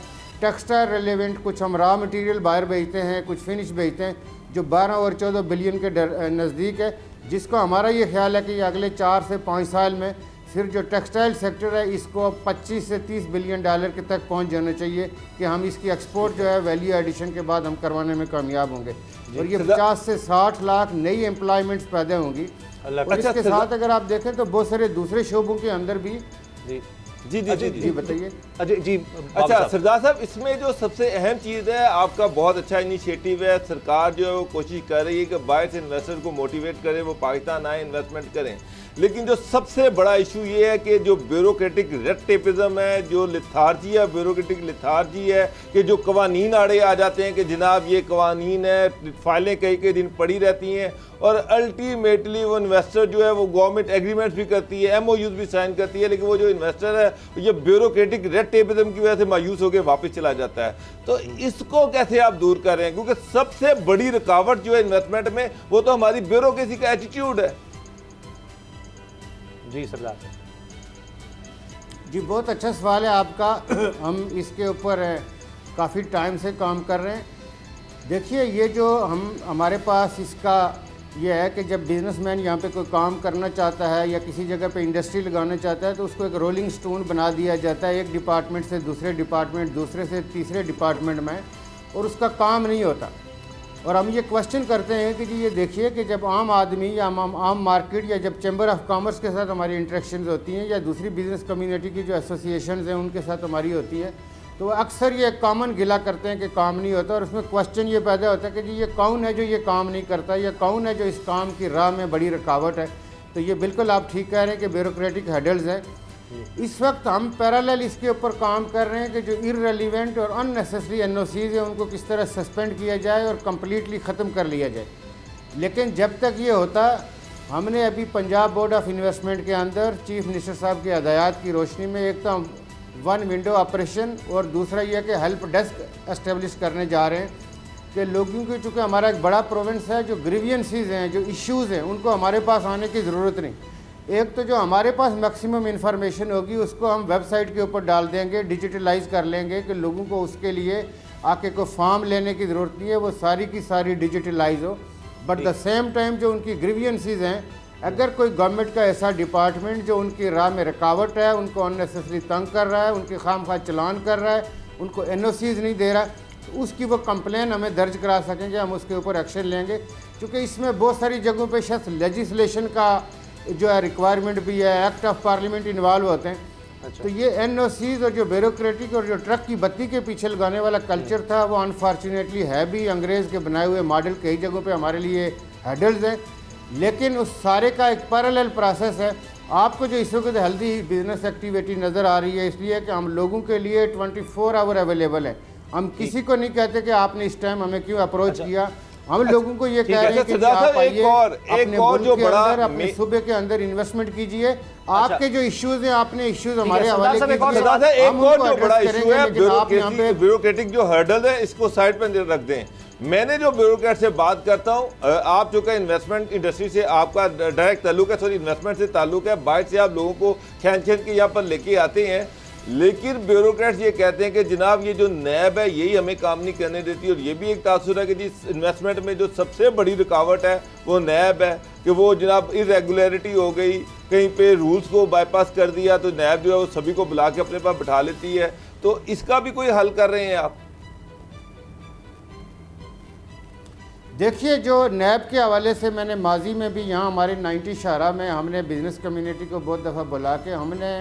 टेक्सटाइल रिलेवेंट, कुछ हम रॉ मटेरियल बाहर भेजते हैं, कुछ फिनिश भेजते हैं, जो 12 और 14 बिलियन के नज़दीक है, जिसको हमारा ये ख्याल है कि अगले 4 से 5 साल में सिर्फ जो टेक्सटाइल सेक्टर है इसको 25 से 30 बिलियन डॉलर के तक पहुंच जाना चाहिए कि हम इसकी एक्सपोर्ट जो है वैल्यू एडिशन के बाद हम करवाने में कामयाब होंगे और ये 50 से 60 लाख नई एम्प्लॉयमेंट्स पैदा होंगी। और इसके साथ अगर आप देखें तो बहुत सारे दूसरे शोबों के अंदर भी जी बताइए अजय जी। अच्छा सरदार साहब, इसमें जो सबसे अहम चीज़ है, आपका बहुत अच्छा इनिशिएटिव है, सरकार जो है वो कोशिश कर रही है कि बाहर से इन्वेस्टर को मोटिवेट करें, वो पाकिस्तान आए, इन्वेस्टमेंट करें, लेकिन जो सबसे बड़ा इशू ये है कि जो ब्यूरोक्रेटिक रेड टेपिज्म है, जो लिथार्जी है, ब्यूरोक्रेटिक लिथार्जी है कि जो कवानीन आड़े आ जाते हैं कि जनाब ये कवानीन है, फाइलें कई दिन पड़ी रहती हैं और अल्टीमेटली वो इन्वेस्टर जो है वो गवर्नमेंट एग्रीमेंट्स भी करती है, MOUs भी साइन करती है, लेकिन वो जो इन्वेस्टर है ये ब्यूरोक्रेटिक रेड टेपिज्म की वजह से मायूस होकर वापस चला जाता है। तो इसको कैसे आप दूर कर रहे हैं, क्योंकि सबसे बड़ी रुकावट जो है इन्वेस्टमेंट में वो तो हमारी ब्यूरोक्रेसी का एटीट्यूड है। जी सरदार जी, बहुत अच्छा सवाल है आपका। हम इसके ऊपर काफ़ी टाइम से काम कर रहे हैं। देखिए, ये जो हमारे पास इसका ये है कि जब बिजनेसमैन यहाँ पे कोई काम करना चाहता है या किसी जगह पे इंडस्ट्री लगाना चाहता है तो उसको एक रोलिंग स्टोन बना दिया जाता है, एक डिपार्टमेंट से दूसरे डिपार्टमेंट, दूसरे से तीसरे डिपार्टमेंट में, और उसका काम नहीं होता। और हम ये क्वेश्चन करते हैं कि जी ये देखिए कि जब आम आदमी या आम मार्केट या जब चैम्बर ऑफ कॉमर्स के साथ हमारी इंटरेक्शंस होती हैं या दूसरी बिज़नेस कम्युनिटी की जो एसोसिएशंस हैं उनके साथ हमारी होती है, तो अक्सर ये कॉमन गिला करते हैं कि काम नहीं होता और उसमें क्वेश्चन ये पैदा होता है कि जी ये कौन है जो ये काम नहीं करता, या कौन है जो इस काम की राह में बड़ी रुकावट है। तो ये बिल्कुल आप ठीक कह रहे हैं कि ब्यूरोक्रेटिक हेडल्स हैं। इस वक्त हम पैरेलल इसके ऊपर काम कर रहे हैं कि जो इररिलेवेंट और अननेसेसरी NOCs हैं उनको किस तरह सस्पेंड किया जाए और कम्प्लीटली ख़त्म कर लिया जाए। लेकिन जब तक ये होता, हमने अभी पंजाब बोर्ड ऑफ इन्वेस्टमेंट के अंदर चीफ मिनिस्टर साहब की हदायत की रोशनी में एक तो 1 विंडो ऑपरेशन और दूसरा यह कि हेल्प डेस्क एस्टेब्लिश करने जा रहे हैं कि लोगों की, चूँकि हमारा एक बड़ा प्रोविंस है, जो ग्रीवियंसेस हैं, जो इश्यूज़ हैं, उनको हमारे पास आने की ज़रूरत नहीं। एक तो जो हमारे पास मैक्सिमम इन्फॉर्मेशन होगी उसको हम वेबसाइट के ऊपर डाल देंगे, डिजिटलाइज कर लेंगे कि लोगों को उसके लिए आके कोई फॉर्म लेने की ज़रूरत नहीं है, वो सारी की सारी डिजिटलाइज हो। बट द सेम टाइम जो उनकी ग्रीवियंसेस हैं, अगर कोई गवर्नमेंट का ऐसा डिपार्टमेंट जो उनकी राह में रुकावट है, उनको अननेसेसरी तंग कर रहा है, उनके खामखा चलान कर रहा है, उनको NOCs नहीं दे रहा, तो उसकी वो कंप्लेन हमें दर्ज करा सकेंगे, हम उसके ऊपर एक्शन लेंगे। क्योंकि इसमें बहुत सारी जगहों पे शायद लेजिस्लेशन का जो है रिक्वायरमेंट भी है, एक्ट ऑफ पार्लियामेंट इन्वॉल्व होते हैं। तो ये NOCs और जो ब्यूरोक्रेटिक और जो ट्रक की बत्ती के पीछे लगाने वाला कल्चर था, वो अनफॉर्चुनेटली है भी अंग्रेज़ के बनाए हुए मॉडल कई जगहों पे हमारे लिए हैडल्स हैं, लेकिन उस सारे का एक पैरेलल प्रोसेस है। आपको जो इस वक्त हेल्दी बिजनेस एक्टिविटी नज़र आ रही है, इसलिए कि हम लोगों के लिए 24 आवर अवेलेबल है। हम किसी को नहीं कहते कि आपने इस टाइम हमें क्यों अप्रोच किया, हम लोगों को ये कह रहे हैं कि आप आइए, अपने मुल्क के अंदर, अपने सूबे के अंदर इन्वेस्टमेंट कीजिए। आपके जो इश्यूज हैं, आपने इश्यूज हमारे हवाले कीजिए। एक और जो बड़ा इशू है ब्यूरोक्रेटिक जो हर्डल है, इसको साइड पर रख दें। मैंने जो ब्यूरोक्रेट से बात करता हूँ, आप जो का इन्वेस्टमेंट इंडस्ट्री से आपका डायरेक्ट ताल्लुक है, सॉरी इन्वेस्टमेंट से ताल्लुक है, बाहर से आप लोगों को खींच के यहाँ पर लेके आते हैं, लेकिन ब्यूरोक्रेट्स ये कहते हैं कि जनाब ये जो नैब है यही हमें काम नहीं करने देती। और ये भी एक तासुर है कि जिस इन्वेस्टमेंट में जो सबसे बड़ी रुकावट है वो नैब है, कि वो जनाब इरेगुलरिटी हो गई, कहीं पे रूल्स को बाईपास कर दिया, तो नैब जो है वो सभी को बुला के अपने पास बिठा लेती है। तो इसका भी कोई हल कर रहे हैं आप? देखिए, जो नैब के हवाले से मैंने माजी में भी यहाँ हमारे 90 शाहरा में हमने बिज़नेस कम्युनिटी को बहुत दफ़ा बुला के हमने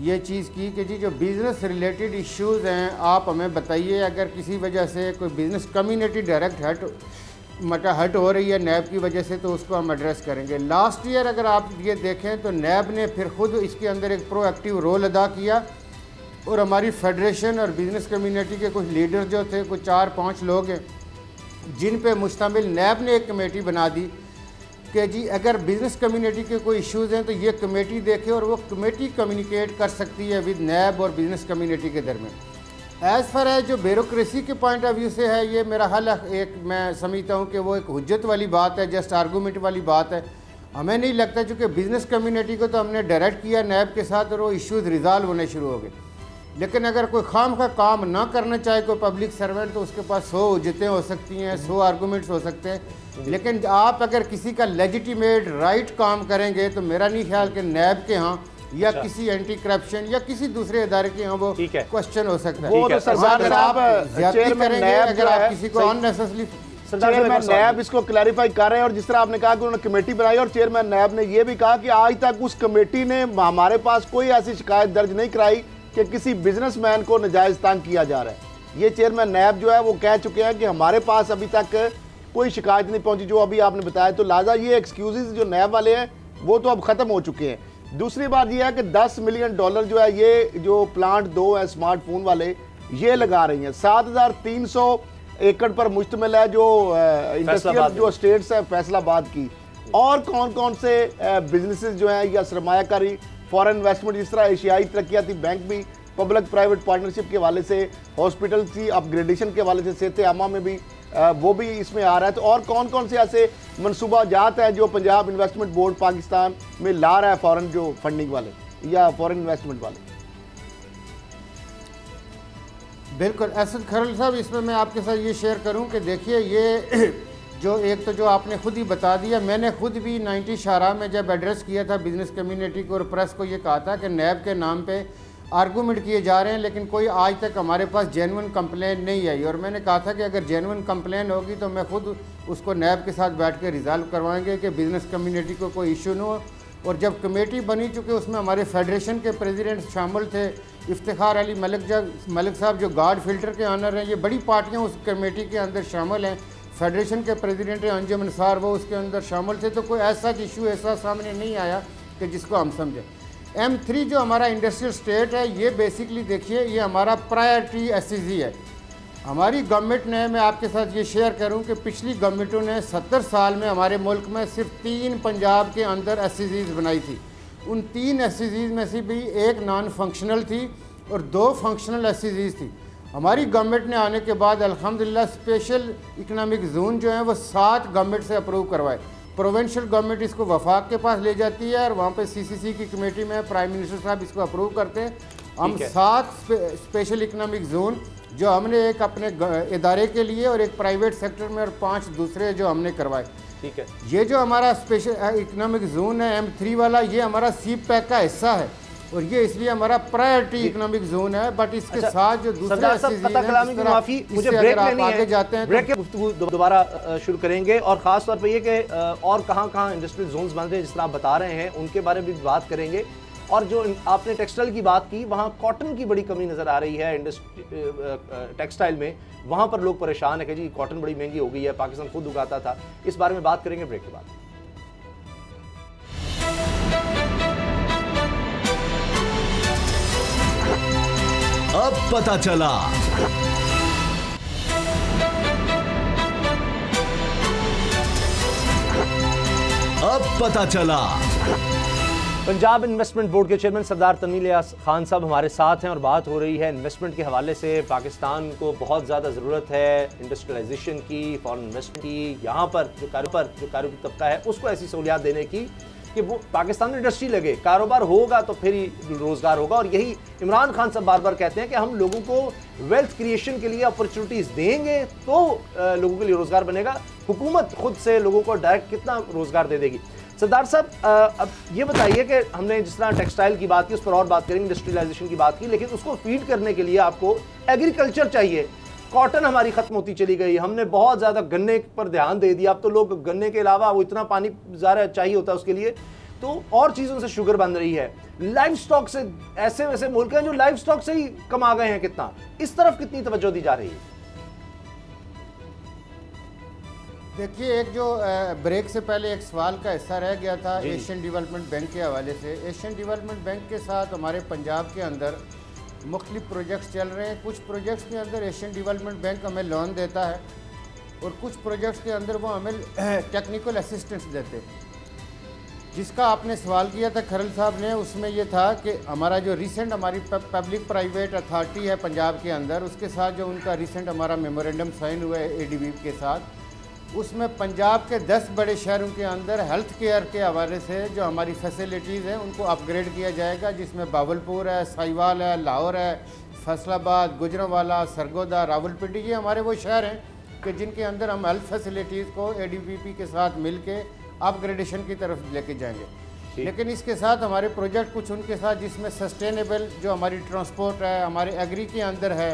ये चीज़ की कि जी जो बिज़नेस रिलेटेड इश्यूज़ हैं आप हमें बताइए। अगर किसी वजह से कोई बिज़नेस कम्युनिटी डायरेक्ट हट हो रही है नैब की वजह से, तो उसको हम एड्रेस करेंगे। लास्ट ईयर अगर आप ये देखें तो नैब ने फिर ख़ुद इसके अंदर एक प्रोएक्टिव रोल अदा किया, और हमारी फेडरेशन और बिज़नेस कम्युनिटी के कुछ लीडर जो थे, कुछ 4-5 लोग हैं, जिन पे मुश्तमिल नैब ने एक कमेटी बना दी कि जी अगर बिज़नेस कम्युनिटी के कोई इश्यूज़ हैं तो ये कमेटी देखे, और वो कमेटी कम्युनिकेट कर सकती है विद नैब और बिज़नेस कम्युनिटी के दरमियान। एज़ फार एज जो ब्यूरोक्रेसी के पॉइंट ऑफ व्यू से है, ये मेरा हल एक मैं समझता हूँ कि वो एक हुज्जत वाली बात है, जस्ट आर्गूमेंट वाली बात है। हमें नहीं लगता, चूँकि बिज़नेस कम्युनिटी को तो हमने डायरेक्ट किया नैब के साथ और वो इश्यूज़ रिजॉल्व होने शुरू हो गए। लेकिन अगर कोई खाम का काम ना करना चाहे कोई पब्लिक सर्वेंट, तो उसके पास 100 हुज्जतें हो सकती हैं, 100 आर्गूमेंट्स हो सकते हैं। लेकिन आप अगर किसी का लेजिटिमेट राइट काम करेंगे, तो मेरा नहीं ख्याल कि नैब के यहाँ या किसी एंटी करप्शन या किसी दूसरे इदारे के यहाँ वो क्वेश्चन हो सकता है। वो तो सरकार आप ज्यादती करेंगे अगर आप किसी को अननेसेसरी। चेयरमैन नैब इसको क्लैरिफाई कर रहे हैं, और जिस तरह आपने कहा कि उन्होंने कमेटी बनाई, और चेयरमैन नैब ने यह भी कहा कि आज तक उस कमेटी ने हमारे पास कोई ऐसी शिकायत दर्ज नहीं कराई कि किसी बिजनेसमैन को नाजायज तंग किया जा रहा है। ये चेयरमैन नैब जो है वो कह चुके हैं कि हमारे पास अभी तक कोई शिकायत नहीं पहुंची, जो अभी आपने बताया। तो लिहाजा ये एक्सक्यूजेज जो नैब वाले हैं वो तो अब ख़त्म हो चुके हैं। दूसरी बात ये है कि $10 मिलियन जो है ये जो प्लांट 2 है स्मार्टफोन वाले ये लगा रही हैं। 7,300 एकड़ पर मुश्तमिल है जो इंडस्ट्रियल जो स्टेट्स है फैसलाबाद की। और कौन कौन से बिजनेसेस जो हैं या सरमायाकारी फॉरेन इन्वेस्टमेंट, जिस तरह एशियाई तरक्याती बैंक भी पब्लिक प्राइवेट पार्टनरशिप के हवाले से, हॉस्पिटल की अपग्रेडेशन के हवाले से, सेहत आमा में भी वो भी इसमें आ रहा है। तो और कौन कौन से ऐसे मनसूबा जात हैं जो पंजाब इन्वेस्टमेंट बोर्ड पाकिस्तान में ला रहा है, फॉरेन जो फंडिंग वाले या फॉरेन इन्वेस्टमेंट वाले? बिल्कुल असद खरल साहब, इसमें मैं आपके साथ ये शेयर करूं कि देखिए ये जो एक तो जो आपने खुद ही बता दिया, मैंने खुद भी 90 शाहरा में जब एड्रेस किया था बिज़नेस कम्युनिटी को और प्रेस को, ये कहा था कि नैब के नाम पे आर्गूमेंट किए जा रहे हैं, लेकिन कोई आज तक हमारे पास जेन्युइन कंप्लेन नहीं आई। और मैंने कहा था कि अगर जेन्युइन कंप्लेन होगी तो मैं खुद उसको नैब के साथ बैठ के रिजॉल्व करवाएंगे कि बिज़नेस कम्युनिटी को कोई इशू न हो। और जब कमेटी बनी, चुके उसमें हमारे फेडरेशन के प्रेसिडेंट शामिल थे, इफ्तिखार अली मलिक साहब जो गार्ड फिल्टर के ऑनर हैं, ये बड़ी पार्टियाँ उस कमेटी के अंदर शामिल हैं। फेडरेशन के प्रेसिडेंट अंजुम अंसार वो उसके अंदर शामिल थे। तो कोई ऐसा इशू ऐसा सामने नहीं आया कि जिसको हम समझें। M3 जो हमारा इंडस्ट्रियल स्टेट है, ये बेसिकली देखिए ये हमारा प्रायोरिटी SEZ है। हमारी गवर्नमेंट ने, मैं आपके साथ ये शेयर करूं कि पिछली गवर्नमेंटों ने 70 साल में हमारे मुल्क में सिर्फ 3 पंजाब के अंदर SEZs बनाई थी। उन 3 SEZs में से भी एक नॉन फंक्शनल थी और 2 फंक्शनल SEZs थी। हमारी गवर्नमेंट ने आने के बाद अल्हम्दुलिल्लाह स्पेशल इकनॉमिक जोन जो है वो 7 गवर्नमेंट से अप्रूव करवाए। प्रोविंशियल गवर्नमेंट इसको वफाक के पास ले जाती है और वहाँ पे CCC की कमेटी में प्राइम मिनिस्टर साहब इसको अप्रूव करते हैं। हम 7 स्पेशल इकनॉमिक जोन जो हमने एक अपने इदारे के लिए और एक प्राइवेट सेक्टर में और 5 दूसरे जो हमने करवाए। ठीक है, ये जो हमारा स्पेशल इकनॉमिक जोन है M3 वाला, ये हमारा CPEC का हिस्सा है और ये इसलिए हमारा प्रायोरिटी इकोनॉमिक जोन है। बट इसके साथ जो दूसरे माफी, मुझे ब्रेक लेनी है, आगे जाते हैं ब्रेक के गुफ्तगू दोबारा शुरू करेंगे और ख़ास तौर पे ये कि और कहाँ इंडस्ट्रियल जोन्स बन रहे हैं जिस तरह आप बता रहे हैं उनके बारे में भी बात करेंगे। और जो आपने टेक्सटाइल की बात की, वहाँ कॉटन की बड़ी कमी नज़र आ रही है टेक्सटाइल में, वहाँ पर लोग परेशान है कि जी कॉटन बड़ी महंगी हो गई है, पाकिस्तान खुद उगाता था। इस बारे में बात करेंगे ब्रेक के बाद। अब पता चला। अब पता चला। पंजाब इन्वेस्टमेंट बोर्ड के चेयरमैन सरदार तनवीर खान साहब हमारे साथ हैं और बात हो रही है इन्वेस्टमेंट के हवाले से। पाकिस्तान को बहुत ज़्यादा ज़रूरत है इंडस्ट्रियलाइजेशन की, फॉरेन इन्वेस्टमेंट की, यहाँ पर जो कारोबारी तबका है उसको ऐसी सहूलियात देने की कि वो पाकिस्तान में इंडस्ट्री लगे, कारोबार होगा तो फिर ही रोज़गार होगा। और यही इमरान खान साहब बार बार कहते हैं कि हम लोगों को वेल्थ क्रिएशन के लिए अपॉर्चुनिटीज़ देंगे तो लोगों के लिए रोज़गार बनेगा। हुकूमत खुद से लोगों को डायरेक्ट कितना रोज़गार दे देगी? सरदार साहब, अब ये बताइए कि हमने जिस तरह टेक्सटाइल की बात की, उस पर और बात करेंगे, इंडस्ट्रियलाइजेशन की बात की, लेकिन उसको फीड करने के लिए आपको एग्रीकल्चर चाहिए। कॉटन हमारी खत्म होती चली गई, हमने बहुत ज़्यादा गन्ने पर ध्यान दे दिया। अब तो लोग गन्ने के अलावा वो इतना पानी ज़्यादा चाहिए होता है उसके लिए, तो और चीज़ों से शुगर बन रही है। लाइव स्टॉक से, ऐसे वैसे मुल्क हैं जो लाइव स्टॉक से ही कमा गए हैं कितना, इस तरफ कितनी तवज्जो दी जा रही है? देखिए, एक जो ब्रेक से पहले एक सवाल का हिस्सा रह गया था एशियन डेवलपमेंट बैंक के हवाले से। एशियन डेवलपमेंट बैंक के साथ हमारे पंजाब के अंदर मुख्तलिफ प्रोजेक्ट्स चल रहे हैं। कुछ प्रोजेक्ट्स के अंदर एशियन डेवलपमेंट बैंक हमें लोन देता है और कुछ प्रोजेक्ट्स के अंदर वो हमें टेक्निकल असिस्टेंस देते हैं। जिसका आपने सवाल किया था खरल साहब ने, उसमें ये था कि हमारा जो रिसेंट हमारी पब्लिक प्राइवेट अथॉरिटी है पंजाब के अंदर, उसके साथ जो उनका रिसेंट हमारा मेमोरेंडम साइन हुआ है एडीबी के साथ, उसमें पंजाब के 10 बड़े शहरों के अंदर हेल्थ केयर के हवाले से जो हमारी फैसिलिटीज़ हैं उनको अपग्रेड किया जाएगा, जिसमें बावलपुर है, साहिवाल है, लाहौर है, फैसलाबाद, गुजरांवाला, सरगोदा, रावलपिंडी, ये हमारे वो शहर हैं कि जिनके अंदर हम हेल्थ फैसिलिटीज़ को एडीबीपी के साथ मिल के अपग्रेडेशन की तरफ लेके जाएंगे। लेकिन इसके साथ हमारे प्रोजेक्ट कुछ उनके साथ जिसमें सस्टेनेबल जो हमारी ट्रांसपोर्ट है, हमारे एग्री के अंदर है,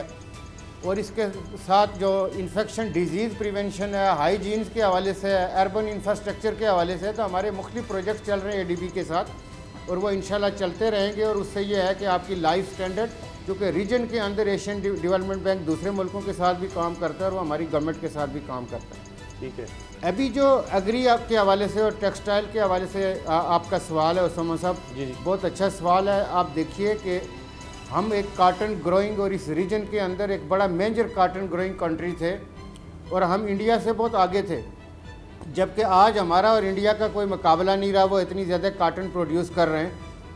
और इसके साथ जो इन्फेक्शन डिजीज़ प्रिवेंशन है, हाइजीन्स के हवाले से है, अर्बन इंफ्रास्ट्रक्चर के हवाले से, तो हमारे मुख्तलिफ प्रोजेक्ट चल रहे हैं एडीबी के साथ और वो इंशाल्लाह चलते रहेंगे। और उससे ये है कि आपकी लाइफ स्टैंडर्ड, क्योंकि रीजन के अंदर एशियन डेवलपमेंट बैंक दूसरे मुल्कों के साथ भी काम करता है और वो हमारी गवर्नमेंट के साथ भी काम करता है। ठीक है, अभी जो एग्री आपके हवाले से और टेक्सटाइल के हवाले से आपका सवाल है उस्मान साहब, जी बहुत अच्छा सवाल है। आप देखिए कि हम एक काटन ग्रोइंग और इस रीजन के अंदर एक बड़ा मेजर काटन ग्रोइंग कंट्री थे और हम इंडिया से बहुत आगे थे, जबकि आज हमारा और इंडिया का कोई मुकाबला नहीं रहा। वो इतनी ज़्यादा काटन प्रोड्यूस कर रहे हैं।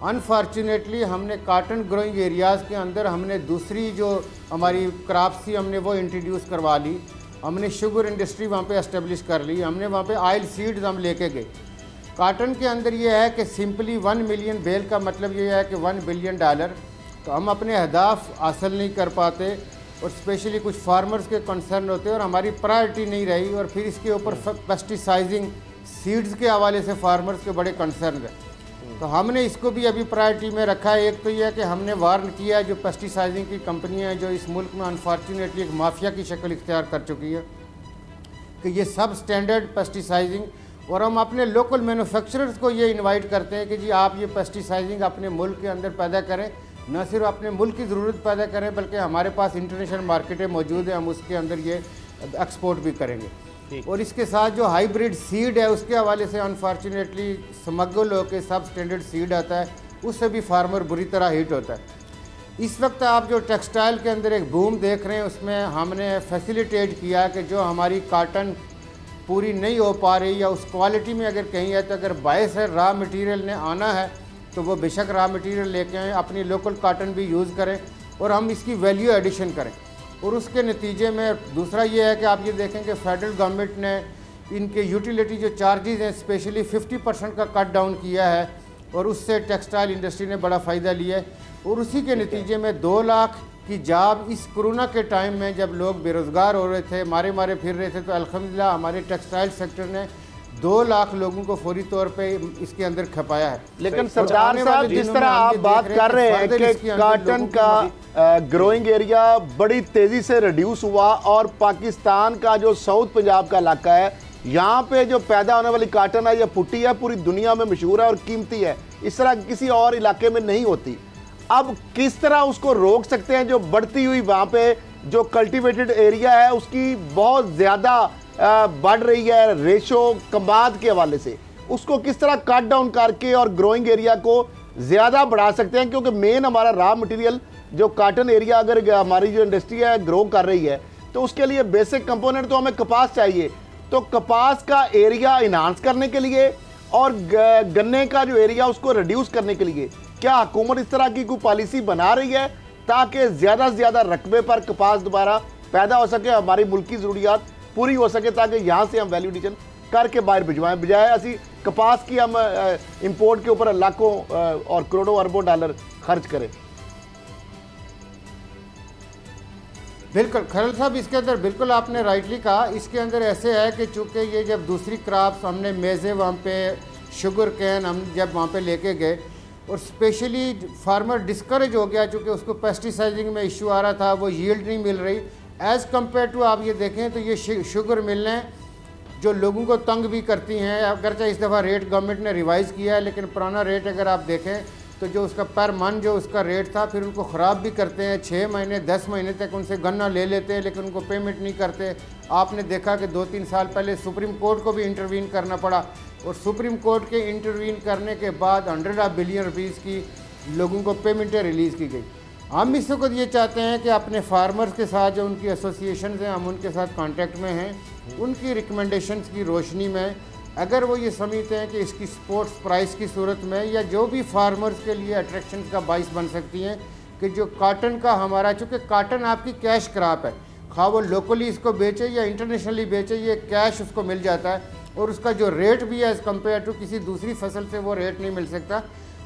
अनफॉर्चुनेटली हमने काटन ग्रोइंग एरियाज़ के अंदर हमने दूसरी जो हमारी क्रॉप्स थी हमने वो इंट्रोड्यूस करवा ली। हमने शुगर इंडस्ट्री वहाँ पे एस्टेब्लिश कर ली, हमने वहाँ पे ऑयल सीड्स हम लेके गए। काटन के अंदर ये है कि सिंपली 1 मिलियन बेल का मतलब ये है कि $1 बिलियन, तो हम अपने अहदाफ हासिल नहीं कर पाते और स्पेशली कुछ फार्मर्स के कंसर्न होते और हमारी प्रायोरिटी नहीं रही। और फिर इसके ऊपर पेस्टिसाइजिंग सीड्स के हवाले से फार्मर्स के बड़े कंसर्न है, तो हमने इसको भी अभी प्रायोरिटी में रखा है। एक तो यह है कि हमने वार्न किया है जो पेस्टिसाइजिंग की कंपनियां हैं जो इस मुल्क में अनफॉर्चुनेटली एक माफिया की शक्ल इख्तियार कर चुकी है, कि ये सब स्टैंडर्ड पेस्टिसाइजिंग, और हम अपने लोकल मैन्युफैक्चरर्स को ये इनवाइट करते हैं कि जी आप ये पेस्टिसाइजिंग अपने मुल्क के अंदर पैदा करें, न सिर्फ अपने मुल्क की ज़रूरत पैदा करें बल्कि हमारे पास इंटरनेशनल मार्केटें मौजूद हैं, हम उसके अंदर ये एक्सपोर्ट भी करेंगे। और इसके साथ जो हाइब्रिड सीड है उसके हवाले से अनफॉर्चुनेटली स्मगल होकर सब स्टैंडर्ड सीड आता है, उससे भी फार्मर बुरी तरह हिट होता है। इस वक्त आप जो टेक्सटाइल के अंदर एक बूम देख रहे हैं उसमें हमने फैसिलिटेट किया कि जो हमारी काटन पूरी नहीं हो पा रही या उस क्वालिटी में अगर कहीं है, तो अगर बायस है रॉ मटेरियल ने आना है तो वो बेशक रॉ मटेरियल लेके आएँ, अपनी लोकल काटन भी यूज़ करें और हम इसकी वैल्यू एडिशन करें। और उसके नतीजे में दूसरा ये है कि आप ये देखें कि फेडरल गवर्नमेंट ने इनके यूटिलिटी जो चार्जेस हैं स्पेशली 50% का कट डाउन किया है और उससे टेक्सटाइल इंडस्ट्री ने बड़ा फ़ायदा लिया है। और उसी के नतीजे में 2 लाख की जॉब इस कोरोना के टाइम में जब लोग बेरोज़गार हो रहे थे, मारे फिर रहे थे, तो अल्हम्दुलिल्लाह हमारे टेक्सटाइल सेक्टर ने 2 लाख लोगों को फौरी तौर पे इसके अंदर खपाया है। लेकिन सरदार साहब जिस तरह आप बात कर रहे हैं कि काटन का ग्रोइंग एरिया बड़ी तेज़ी से रिड्यूस हुआ और पाकिस्तान का जो साउथ पंजाब का इलाका है यहाँ पे जो पैदा होने वाली काटन है या पुट्टी है पूरी दुनिया में मशहूर है और कीमती है, इस तरह किसी और इलाके में नहीं होती। अब किस तरह उसको रोक सकते हैं? जो बढ़ती हुई वहाँ पे जो कल्टीवेटेड एरिया है उसकी बहुत ज़्यादा बढ़ रही है रेशो कमाद के हवाले से, उसको किस तरह कट डाउन करके और ग्रोइंग एरिया को ज़्यादा बढ़ा सकते हैं? क्योंकि मेन हमारा रॉ मटेरियल जो कॉटन एरिया, अगर हमारी जो इंडस्ट्री है ग्रो कर रही है तो उसके लिए बेसिक कंपोनेंट तो हमें कपास चाहिए। तो कपास का एरिया इन्हांस करने के लिए और गन्ने का जो एरिया उसको रिड्यूस करने के लिए क्या हुकूमत इस तरह की कोई पॉलिसी बना रही है ताकि ज़्यादा से ज़्यादा रकबे पर कपास दोबारा पैदा हो सके, हमारी मुल्क की ज़रूरियात पूरी हो सके, ताकि यहाँ से हम वैल्यू एडिशन करके बाहर भिजवाएं, बजाय असी कपास की हम इंपोर्ट के ऊपर लाखों और करोड़ों अरबों डॉलर खर्च करें। बिल्कुल खरल साहब, इसके अंदर बिल्कुल आपने राइटली कहा। इसके अंदर ऐसे है कि चूँकि ये जब दूसरी क्रॉप्स हमने मेज़े वहाँ पे शुगर कैन हम जब वहाँ पे लेके गए और स्पेशली फार्मर डिस्करेज हो गया चूँकि उसको पेस्टिसाइडिंग में इशू आ रहा था, वो यील्ड नहीं मिल रही एज़ कम्पेयर टू आप ये देखें तो ये शुगर मिलें जो लोगों को तंग भी करती हैं। अगरचे इस दफ़ा रेट गवर्नमेंट ने रिवाइज़ किया है, लेकिन पुराना रेट अगर आप देखें तो जो उसका पर मन जो उसका रेट था फिर उनको ख़राब भी करते हैं। 6 महीने 10 महीने तक उनसे गन्ना ले लेते हैं लेकिन उनको पेमेंट नहीं करते। आपने देखा कि 2-3 साल पहले सुप्रीम कोर्ट को भी इंटरवीन करना पड़ा और सुप्रीम कोर्ट के इंटरवीन करने के बाद 100 बिलियन रुपीज़ की लोगों को पेमेंटें रिलीज़ की गई। हम इस वक्त ये चाहते हैं कि अपने फार्मर्स के साथ जो उनकी एसोसिएशन हैं हम उनके साथ कांटेक्ट में हैं, उनकी रिकमेंडेशंस की रोशनी में अगर वो ये समझते हैं कि इसकी स्पोर्ट्स प्राइस की सूरत में या जो भी फार्मर्स के लिए अट्रैक्शन का बाइस बन सकती हैं कि जो काटन का हमारा, चूँकि काटन आपकी कैश क्रॉप है, खा वो लोकली इसको बेचे या इंटरनेशनली बेचे, ये कैश उसको मिल जाता है और उसका जो रेट भी है एज़ कम्पेयर टू किसी दूसरी फसल से वो रेट नहीं मिल सकता।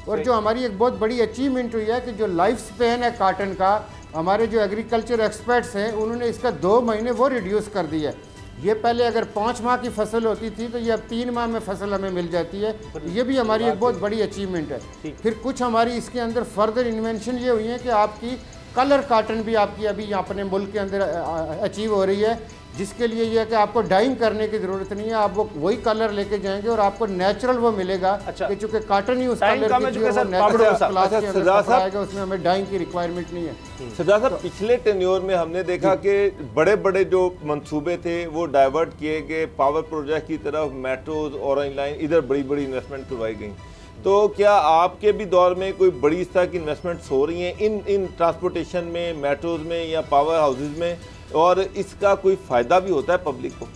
और जो हमारी एक बहुत बड़ी अचीवमेंट हुई है कि जो लाइफ स्पेन है काटन का, हमारे जो एग्रीकल्चर एक्सपर्ट्स हैं उन्होंने इसका 2 महीने वो रिड्यूस कर दिया है। ये पहले अगर 5 माह की फसल होती थी तो ये अब 3 माह में फसल हमें मिल जाती है। ये भी हमारी एक बहुत बड़ी अचीवमेंट है। फिर कुछ हमारी इसके अंदर फर्दर इन्वेंशन ये हुई है कि आपकी कलर काटन भी आपकी अभी अपने मुल्क के अंदर अचीव हो रही है, जिसके लिए ये है कि आपको डाइंग करने की ज़रूरत नहीं है, आप वो वही कलर लेके जाएंगे और आपको नेचुरल वो मिलेगा। अच्छा। कि चूँकि काटन ही उस कलर की जो है नेचुरल क्लास के अंदर आएगा, उसमें हमें डाइंग की रिक्वायरमेंट नहीं है। सरदार साहब, पिछले टेन्योर में हमने देखा कि बड़े बड़े जो मंसूबे थे वो डाइवर्ट किए गए पावर प्रोजेक्ट की तरफ, मेट्रोज, ऑरेंज लाइन, इधर बड़ी बड़ी इन्वेस्टमेंट करवाई गई। तो क्या आपके भी दौर में कोई बड़ी इस तरह की इन्वेस्टमेंट्स हो रही हैं इन ट्रांसपोर्टेशन में, मेट्रोज में या पावर हाउसेज में, और इसका कोई फ़ायदा भी होता है पब्लिक को?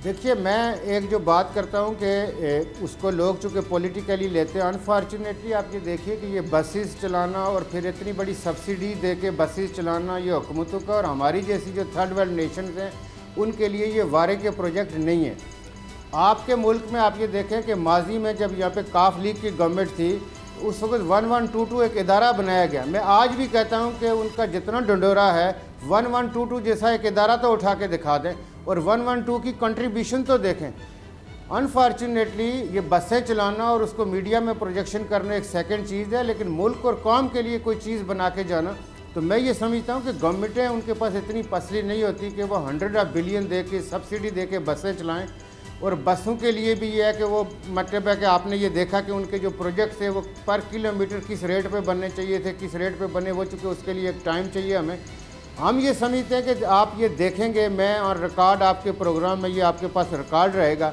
देखिए, मैं एक जो बात करता हूँ कि उसको लोग चूँकि पॉलिटिकली लेते हैं, अनफॉर्चुनेटली आप ये देखिए कि ये बसेस चलाना और फिर इतनी बड़ी सब्सिडी दे के बसेस चलाना ये हुकूमतों का और हमारी जैसी जो थर्ड वर्ल्ड नेशंस हैं उनके लिए ये वारे के प्रोजेक्ट नहीं है। आपके मुल्क में आप ये देखें कि माजी में जब यहाँ पे काफ लीग की गवर्नमेंट थी उस वक्त 1122 एक इदारा बनाया गया। मैं आज भी कहता हूँ कि उनका जितना डंडोरा है 1122 जैसा एक इदारा तो उठा के दिखा दें और 112 की कंट्रीब्यूशन तो देखें। अनफॉर्चुनेटली ये बसें चलाना और उसको मीडिया में प्रोजेक्शन करना एक सेकंड चीज़ है, लेकिन मुल्क और कौम के लिए कोई चीज़ बना के जाना, तो मैं ये समझता हूँ कि गवर्नमेंटें उनके पास इतनी पसली नहीं होती कि वो 100 बिलियन दे के सब्सिडी दे के बसें चलाएँ। और बसों के लिए भी ये है कि वो मतलब है कि आपने ये देखा कि उनके जो प्रोजेक्ट्स है वो पर किलोमीटर किस रेट पे बनने चाहिए थे, किस रेट पे बने, वो चूँकि उसके लिए एक टाइम चाहिए हमें। हम ये समझते हैं कि आप ये देखेंगे, मैं और रिकॉर्ड आपके प्रोग्राम में ये आपके पास रिकॉर्ड रहेगा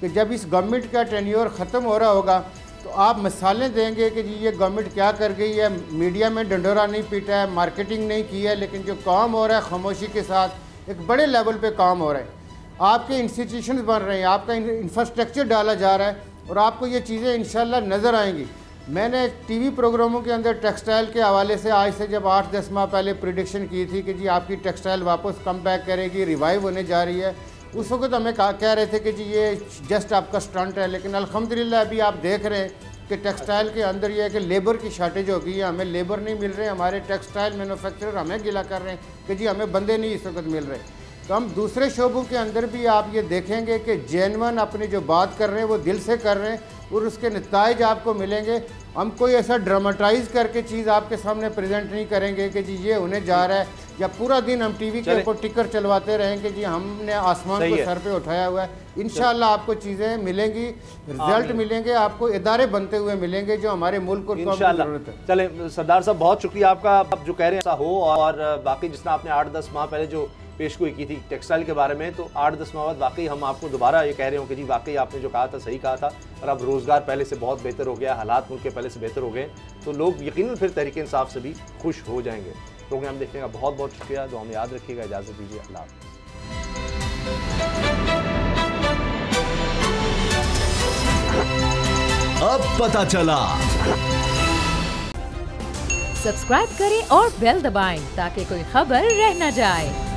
कि जब इस गवर्नमेंट का टेन्योर ख़त्म हो रहा होगा तो आप मिसालें देंगे कि जी ये गवर्नमेंट क्या कर गई है, मीडिया में डंडोरा नहीं पीटा है, मार्केटिंग नहीं की है, लेकिन जो काम हो रहा है खामोशी के साथ एक बड़े लेवल पे काम हो रहा है। आपके इंस्टीट्यूशंस बन रहे हैं, आपका इंफ्रास्ट्रक्चर डाला जा रहा है और आपको ये चीज़ें इंशाल्लाह नज़र आएंगी। मैंने टीवी प्रोग्रामों के अंदर टेक्सटाइल के हवाले से आज से जब 8-10 माह पहले प्रिडिक्शन की थी कि जी आपकी टेक्सटाइल वापस कम बैक करेगी, रिवाइव होने जा रही है, उस वक्त हमें कह रहे थे कि जी ये जस्ट आपका स्टंट है। लेकिन अल्हम्दुलिल्लाह अभी आप देख रहे हैं कि टेक्सटाइल के अंदर ये है कि लेबर की शार्टेज हो गई है, हमें लेबर नहीं मिल रहे, हमारे टेक्सटाइल मैन्युफैक्चरर हमें गिला कर रहे हैं कि जी हमें बंदे नहीं इस वक्त मिल रहे। तो हम दूसरे शोबों के अंदर भी आप ये देखेंगे कि जेन्युइन अपनी जो बात कर रहे हैं वो दिल से कर रहे हैं और उसके नताइज आपको मिलेंगे। हम कोई ऐसा ड्रामाटाइज करके चीज़ आपके सामने प्रेजेंट नहीं करेंगे कि जी ये होने जा रहा है, या पूरा दिन हम टीवी के ऊपर टिकर चलवाते रहेंगे कि जी हमने आसमान को सर पे उठाया हुआ है। इंशाल्लाह आपको चीज़ें मिलेंगी, रिजल्ट मिलेंगे, आपको इदारे बनते हुए मिलेंगे जो हमारे मुल्क को जरूरत है। चले सरदार साहब, बहुत शुक्रिया आपका, आप जो कह रहे हैं ऐसा हो। और बाकी जिस तरह आपने 8-10 माह पहले जो पेशगोई की थी टेक्सटाइल के बारे में, तो 8-10 माह बाद वाकई हम आपको दोबारा ये कह रहे हो कि जी वाकई आपने जो कहा था सही कहा था, और अब रोज़गार पहले से बहुत बेहतर हो गया, हालात मुल्क के पहले से बेहतर हो गए, तो लोग यकीनन फिर तहरीक इंसाफ से भी खुश हो जाएंगे। प्रोग्राम देखने का बहुत बहुत शुक्रिया, तो हमें याद रखिएगा, इजाज़त दीजिए, अल्लाह हाफ़िज़। अब पता चला। सब्सक्राइब करें और बेल दबाएं ताकि कोई खबर रह न जाए।